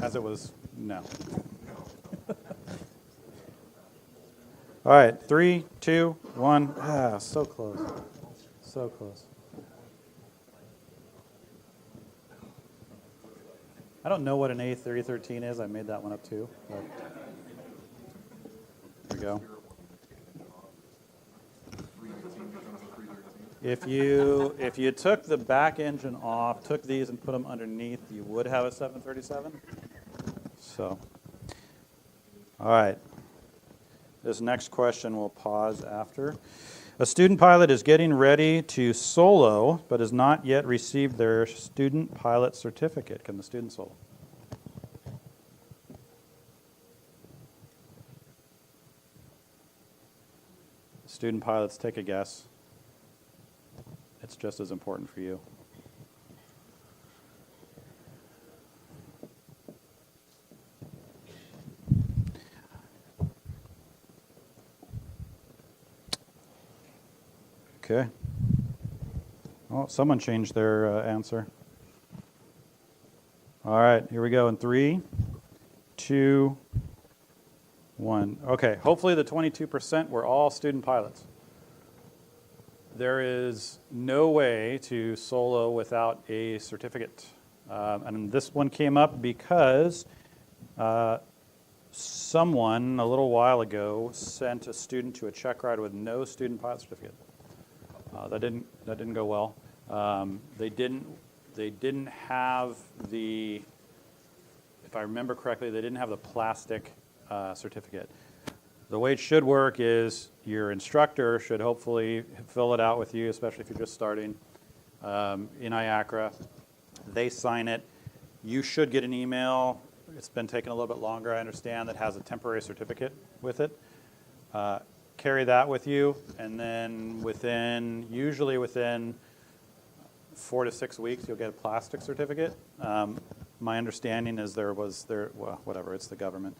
As it was, no. All right, 3, 2, 1. Ah, so close. So close. I don't know what an A313 is. I made that one up too. But there we go. If you took the back engine off, took these and put them underneath, you would have a 737. So, all right. This next question we'll pause after. A student pilot is getting ready to solo, but has not yet received their student pilot certificate. Can the student solo? Student pilots, take a guess. It's just as important for you. Okay. Oh, someone changed their answer. All right, here we go in 3, 2, 1. Okay, hopefully the 22% were all student pilots. There is no way to solo without a certificate. And this one came up because someone a little while ago sent a student to a check ride with no student pilot certificate. That didn't go well. They didn't have the, if I remember correctly, they didn't have the plastic certificate. The way it should work is your instructor should hopefully fill it out with you, especially if you're just starting in IACRA. They sign it. You should get an email. It's been taking a little bit longer, I understand, that has a temporary certificate with it. Carry that with you, and then usually within 4 to 6 weeks, you'll get a plastic certificate. My understanding is well, whatever, it's the government.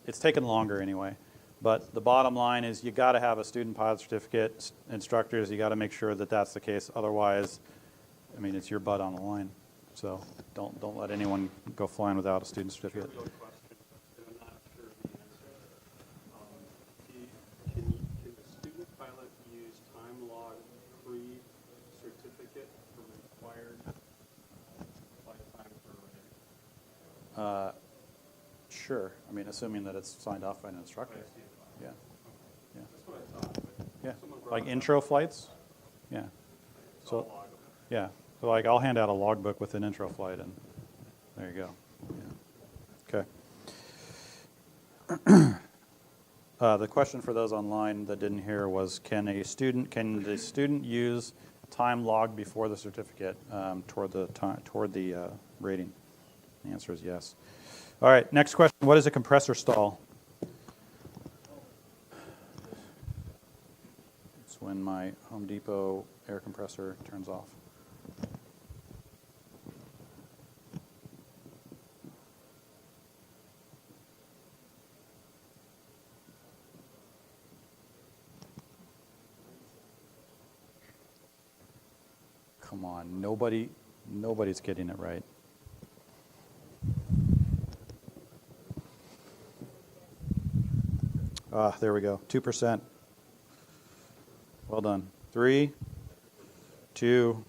It's taken longer anyway. But the bottom line is you got to have a student pilot certificate. Instructors, you got to make sure that that's the case. Otherwise, I mean, it's your butt on the line. So don't let anyone go flying without a student certificate. Trivial question, and I'm not sure of the answer. Can the student pilot use time log pre-certificate for required flight time for a Sure. I mean, assuming that it's signed off by an instructor. Yeah. Yeah. That's what I thought, but Yeah. someone brought Like it up. intro flights? Yeah. So I'll So, log them. yeah. So like I'll hand out a logbook with an intro flight and there you go. Yeah. Okay. The question for those online that didn't hear was, can the student use time logged before the certificate toward the rating? The answer is yes. All right, next question. What is a compressor stall? It's when my Home Depot air compressor turns off. Come on, nobody's getting it right. There we go, 2%. Well done. 3, 2,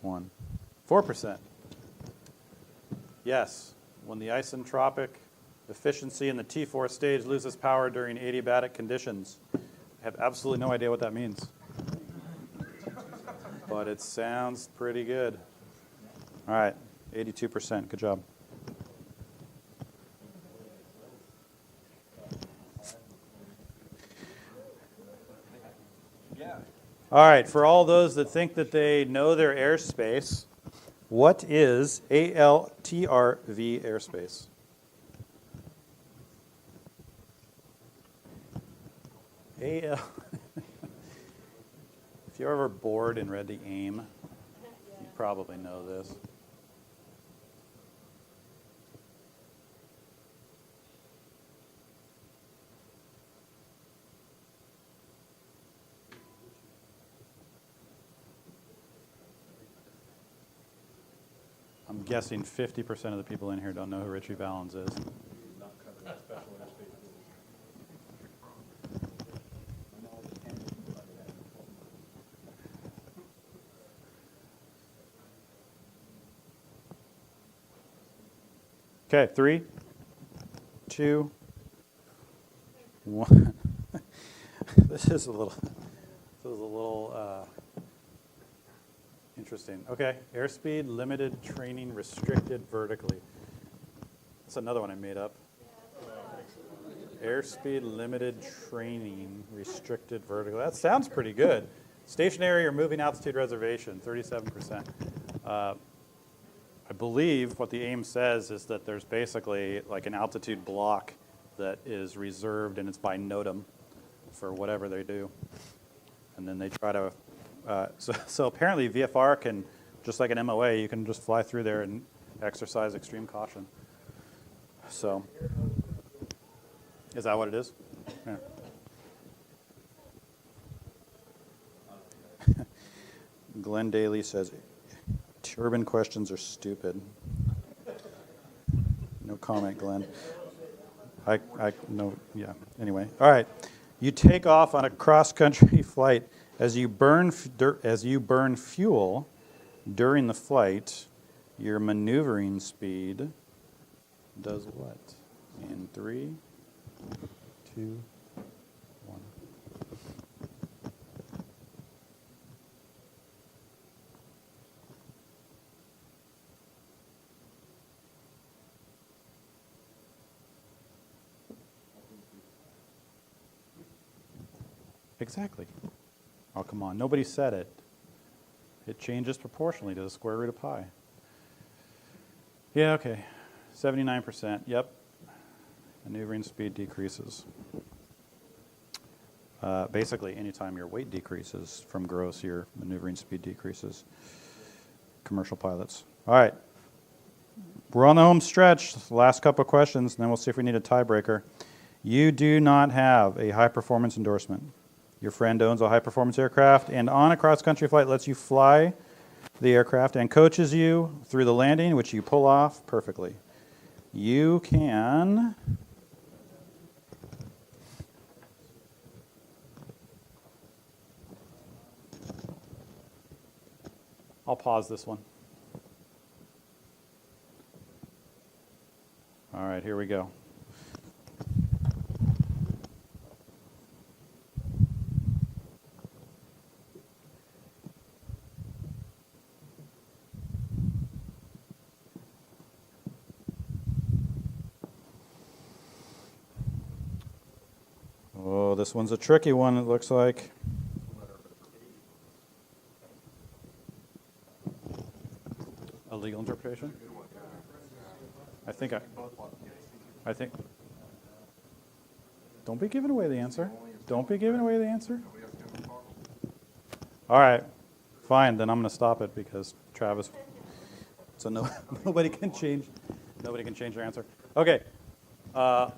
1. 4%. Yes, when the isentropic efficiency in the T4 stage loses power during adiabatic conditions. I have absolutely no idea what that means. But it sounds pretty good. All right, 82%. Good job. All right, for all those that think that they know their airspace, what is ALTRV airspace? AL. If you're ever bored and read the AIM, you probably know this. I'm guessing 50% of the people in here don't know who Richie Valens is. Not covered in special airspace rules. Okay, 3, 2, 1. This is a little interesting. Okay, airspeed limited training restricted vertically. That's another one I made up. Airspeed limited training restricted vertically. That sounds pretty good. Stationary or moving altitude reservation, 37%. I believe what the AIM says is that there's basically like an altitude block that is reserved, and it's by NOTAM. for whatever they do. And then they try to, so apparently VFR can, just like an MOA, you can just fly through there and exercise extreme caution. So, is that what it is? Yeah. Glenn Daly says, turbine questions are stupid. No comment, Glenn. No, yeah, anyway. All right. You take off on a cross-country flight. As you burn fuel during the flight, your maneuvering speed does what? In 3, 2, 1. Exactly. Oh, come on. Nobody said it. It changes proportionally to the square root of pi. Yeah, okay. 79%. Yep. Maneuvering speed decreases. Basically, anytime your weight decreases from gross, your maneuvering speed decreases. Commercial pilots. All right. We're on the home stretch. Last couple of questions, and then we'll see if we need a tiebreaker. You do not have a high-performance endorsement. Your friend owns a high-performance aircraft, and on a cross-country flight lets you fly the aircraft and coaches you through the landing, which you pull off perfectly. You can... I'll pause this one. All right, here we go. Oh, this one's a tricky one, it looks like. A legal interpretation? I think. Don't be giving away the answer. Don't be giving away the answer. All right, fine. Then I'm going to stop it because Travis. So nobody can change. Nobody can change their answer. Okay. I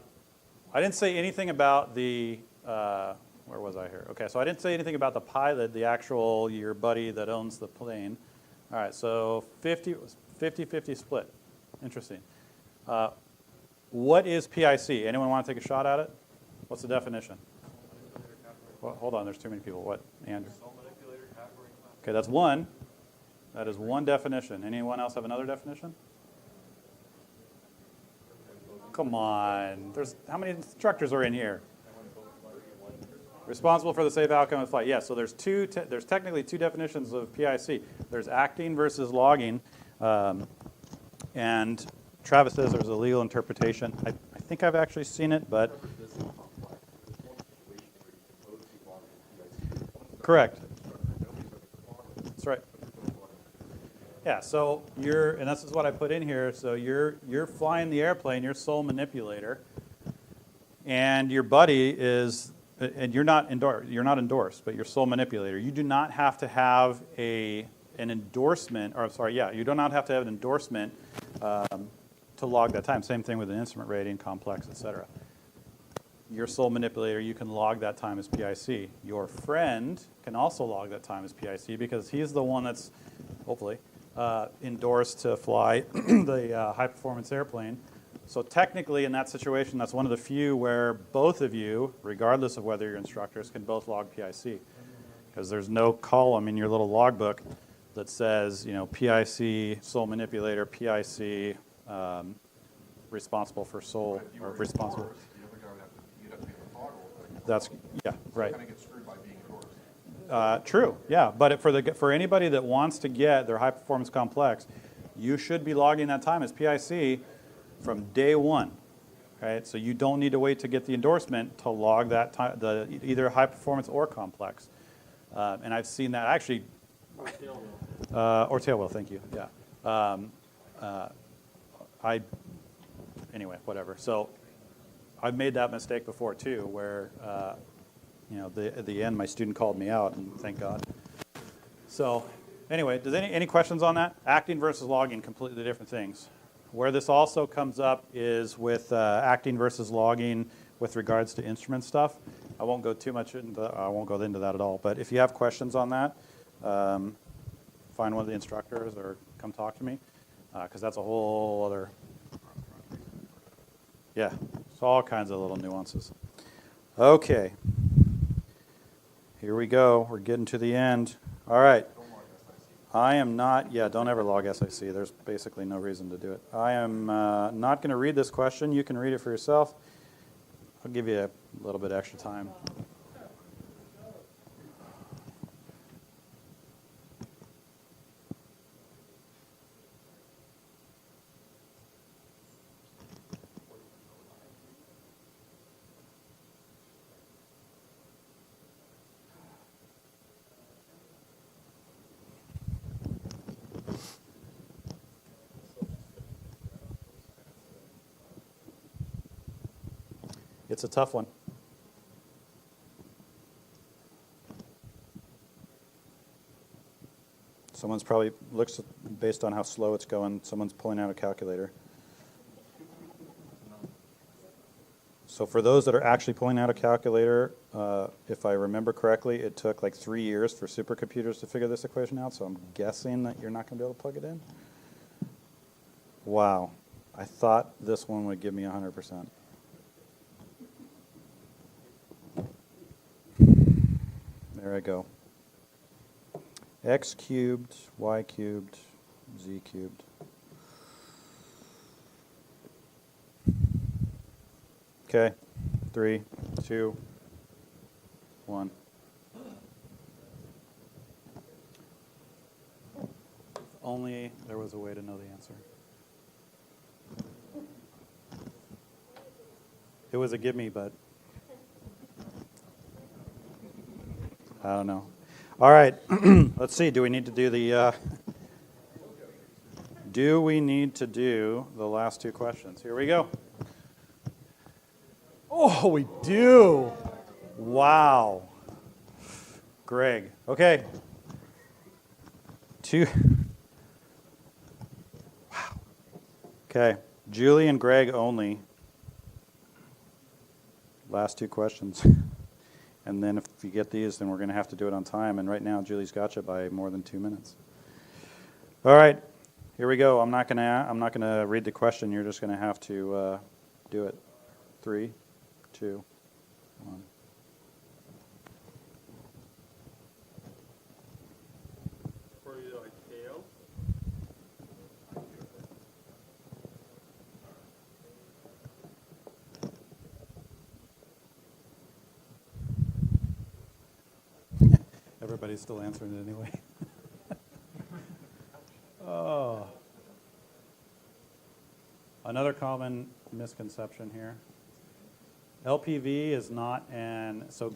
didn't say anything about the. Where was I here? Okay, so I didn't say anything about the pilot, the actual your buddy that owns the plane. All right, so 50-50 split. Interesting. What is PIC? Anyone want to take a shot at it? What's the definition? Well, hold on, there's too many people. What, Andrew? Okay, that's one. That is one definition. Anyone else have another definition? Come on. How many instructors are in here? Responsible for the safe outcome of flight. Yes, so there's technically two definitions of PIC. There's acting versus logging. And Travis says there's a legal interpretation. I think I've actually seen it, but... Correct. That's right. Yeah, so and this is what I put in here, so you're flying the airplane, you're sole manipulator, and your buddy is, and you're not endorsed, but you're sole manipulator. You do not have to have an endorsement, or sorry, yeah, you do not have to have an endorsement to log that time. Same thing with an instrument rating, complex, etc. You're sole manipulator, you can log that time as PIC. Your friend can also log that time as PIC because he's the one that's, hopefully, endorsed to fly the high-performance airplane. So technically, in that situation, that's one of the few where both of you, regardless of whether you're instructors, can both log PIC. Because there's no column in your little logbook that says, PIC, sole manipulator, PIC, responsible for sole, or responsible. That's, yeah, right. Kind of get screwed by being endorsed. True, yeah, but for anybody that wants to get their high-performance complex, you should be logging that time as PIC from day one, right? So you don't need to wait to get the endorsement to log that time, either high-performance or complex. And I've seen that actually. Or tailwheel, thank you, yeah. Anyway, whatever. So I've made that mistake before too, where at the end, my student called me out, and thank God. So anyway, does any questions on that? Acting versus logging, completely different things. Where this also comes up is with acting versus logging with regards to instrument stuff. I won't go into that at all. But if you have questions on that, find one of the instructors or come talk to me, because that's a whole other. Yeah, it's all kinds of little nuances. Okay, here we go. We're getting to the end. All right. I am not, don't ever log SIC. There's basically no reason to do it. I am not going to read this question. You can read it for yourself. I'll give you a little bit extra time. It's a tough one. Someone's probably looks based on how slow it's going. Someone's pulling out a calculator. So for those that are actually pulling out a calculator, if I remember correctly, it took like 3 years for supercomputers to figure this equation out. So I'm guessing that you're not going to be able to plug it in. Wow, I thought this one would give me 100%. There I go. X cubed, Y cubed, Z cubed. Okay, 3, 2, 1. If only there was a way to know the answer. It was a gimme, but I don't know. All right, let's see. Do we need to do the last two questions? Here we go. Oh, we do. Wow. Greg. Okay. Wow. Okay. Julie and Greg only. Last two questions. And then if you get these, then we're going to have to do it on time. And right now, Julie's got you by more than 2 minutes. All right, here we go. I'm not going to read the question. You're just going to have to do it. 3, 2, 1. For the ICAO, Everybody's still answering it anyway. Oh. Another common misconception here. LPV is not so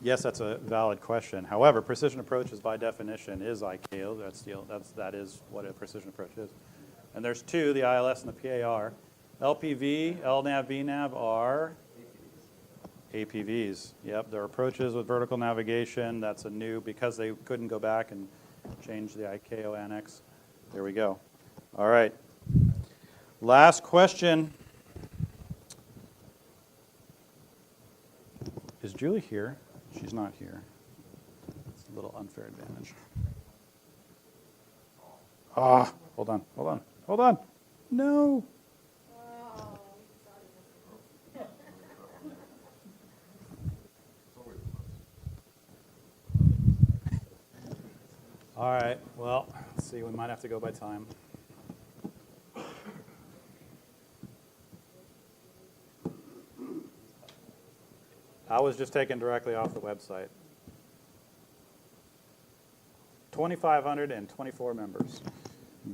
yes, that's a valid question. However, precision approaches by definition is ICAO. That is what a precision approach is. And there's two, the ILS and the PAR. LPV, LNAV, VNAV are APVs. Yep, they're approaches with vertical navigation. That's a new, because they couldn't go back and change the ICAO annex. There we go. All right. Last question. Is Julie here? She's not here. It's a little unfair advantage. Hold on. No. All right, well, let's see, we might have to go by time. I was just taken directly off the website. 2,524 members,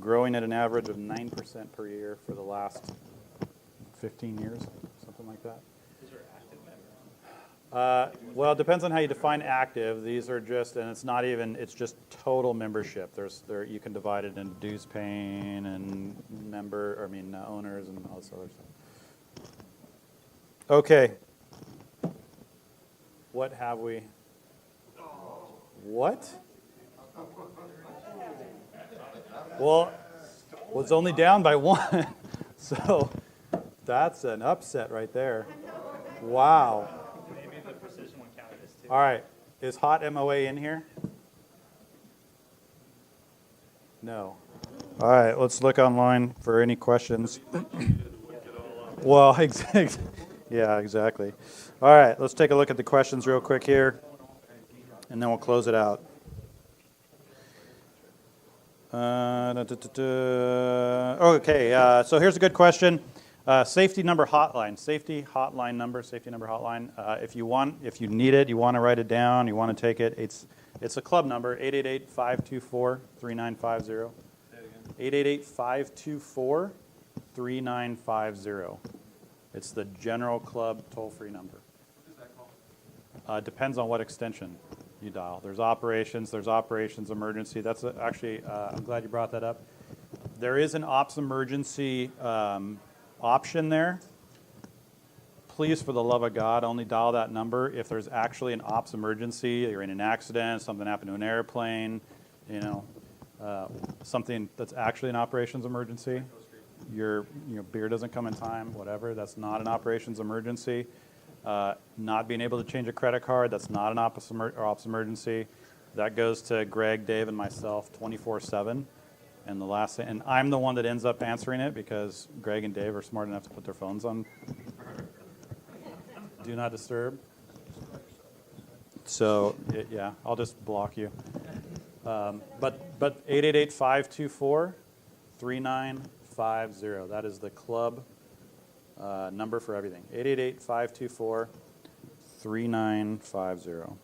growing at an average of 9% per year for the last 15 years, something like that. Well, it depends on how you define active. These are just, and it's not even, it's just total membership. You can divide it into dues paying and owners and all this other stuff. Okay. What have we? What? Well, it's only down by one. So that's an upset right there. Wow. Maybe the precision one counted as two. All right. Is hot MOA in here? No. All right. Let's look online for any questions. Well, yeah, exactly. All right. Let's take a look at the questions real quick here, and then we'll close it out. Okay, so here's a good question. Safety number hotline. Safety number hotline. If you need it, you want to write it down, you want to take it, it's a club number, 888-524-3950. 888-524-3950. It's the general club toll-free number. Depends on what extension you dial. There's operations emergency. That's actually, I'm glad you brought that up. There is an ops emergency option there. Please, for the love of God, only dial that number if there's actually an ops emergency. You're in an accident, something happened to an airplane, something that's actually an operations emergency. Your beer doesn't come in time, whatever. That's not an operations emergency. Not being able to change a credit card, that's not an ops emergency. That goes to Greg, Dave, and myself 24/7. And I'm the one that ends up answering it because Greg and Dave are smart enough to put their phones on Do Not Disturb. So, yeah, I'll just block you. But 888-524-3950. That is the club number for everything. 888-524-3950.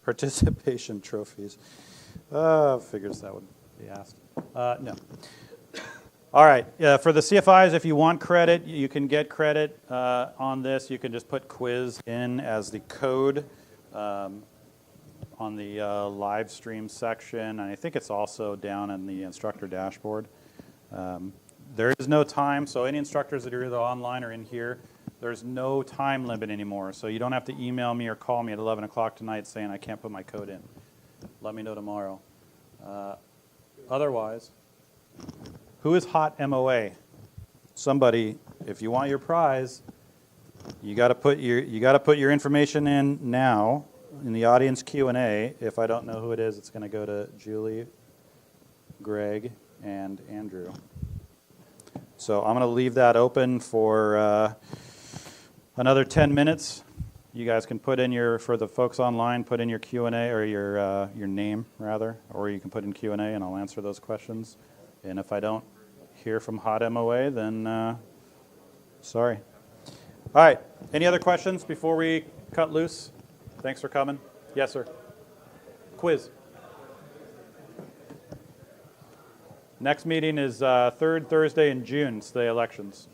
Participation trophies. Figures that would be asked. No. All right. For the CFIs, if you want credit, you can get credit on this. You can just put quiz in as the code on the live stream section. And I think it's also down in the instructor dashboard. There is no time, so any instructors that are either online or in here, there's no time limit anymore. So you don't have to email me or call me at 11 o'clock tonight saying I can't put my code in. Let me know tomorrow. Otherwise, who is hot MOA? Somebody, if you want your prize, you got to put your information in now in the audience Q&A. If I don't know who it is, it's going to go to Julie, Greg, and Andrew. So I'm going to leave that open for another 10 minutes. You guys can put in for the folks online, put in your Q&A or your name rather, or you can put in Q&A and I'll answer those questions. And if I don't hear from Hot MOA, then sorry. All right. Any other questions before we cut loose? Thanks for coming. Yes, sir. Quiz. Next meeting is third Thursday in June. It's the elections.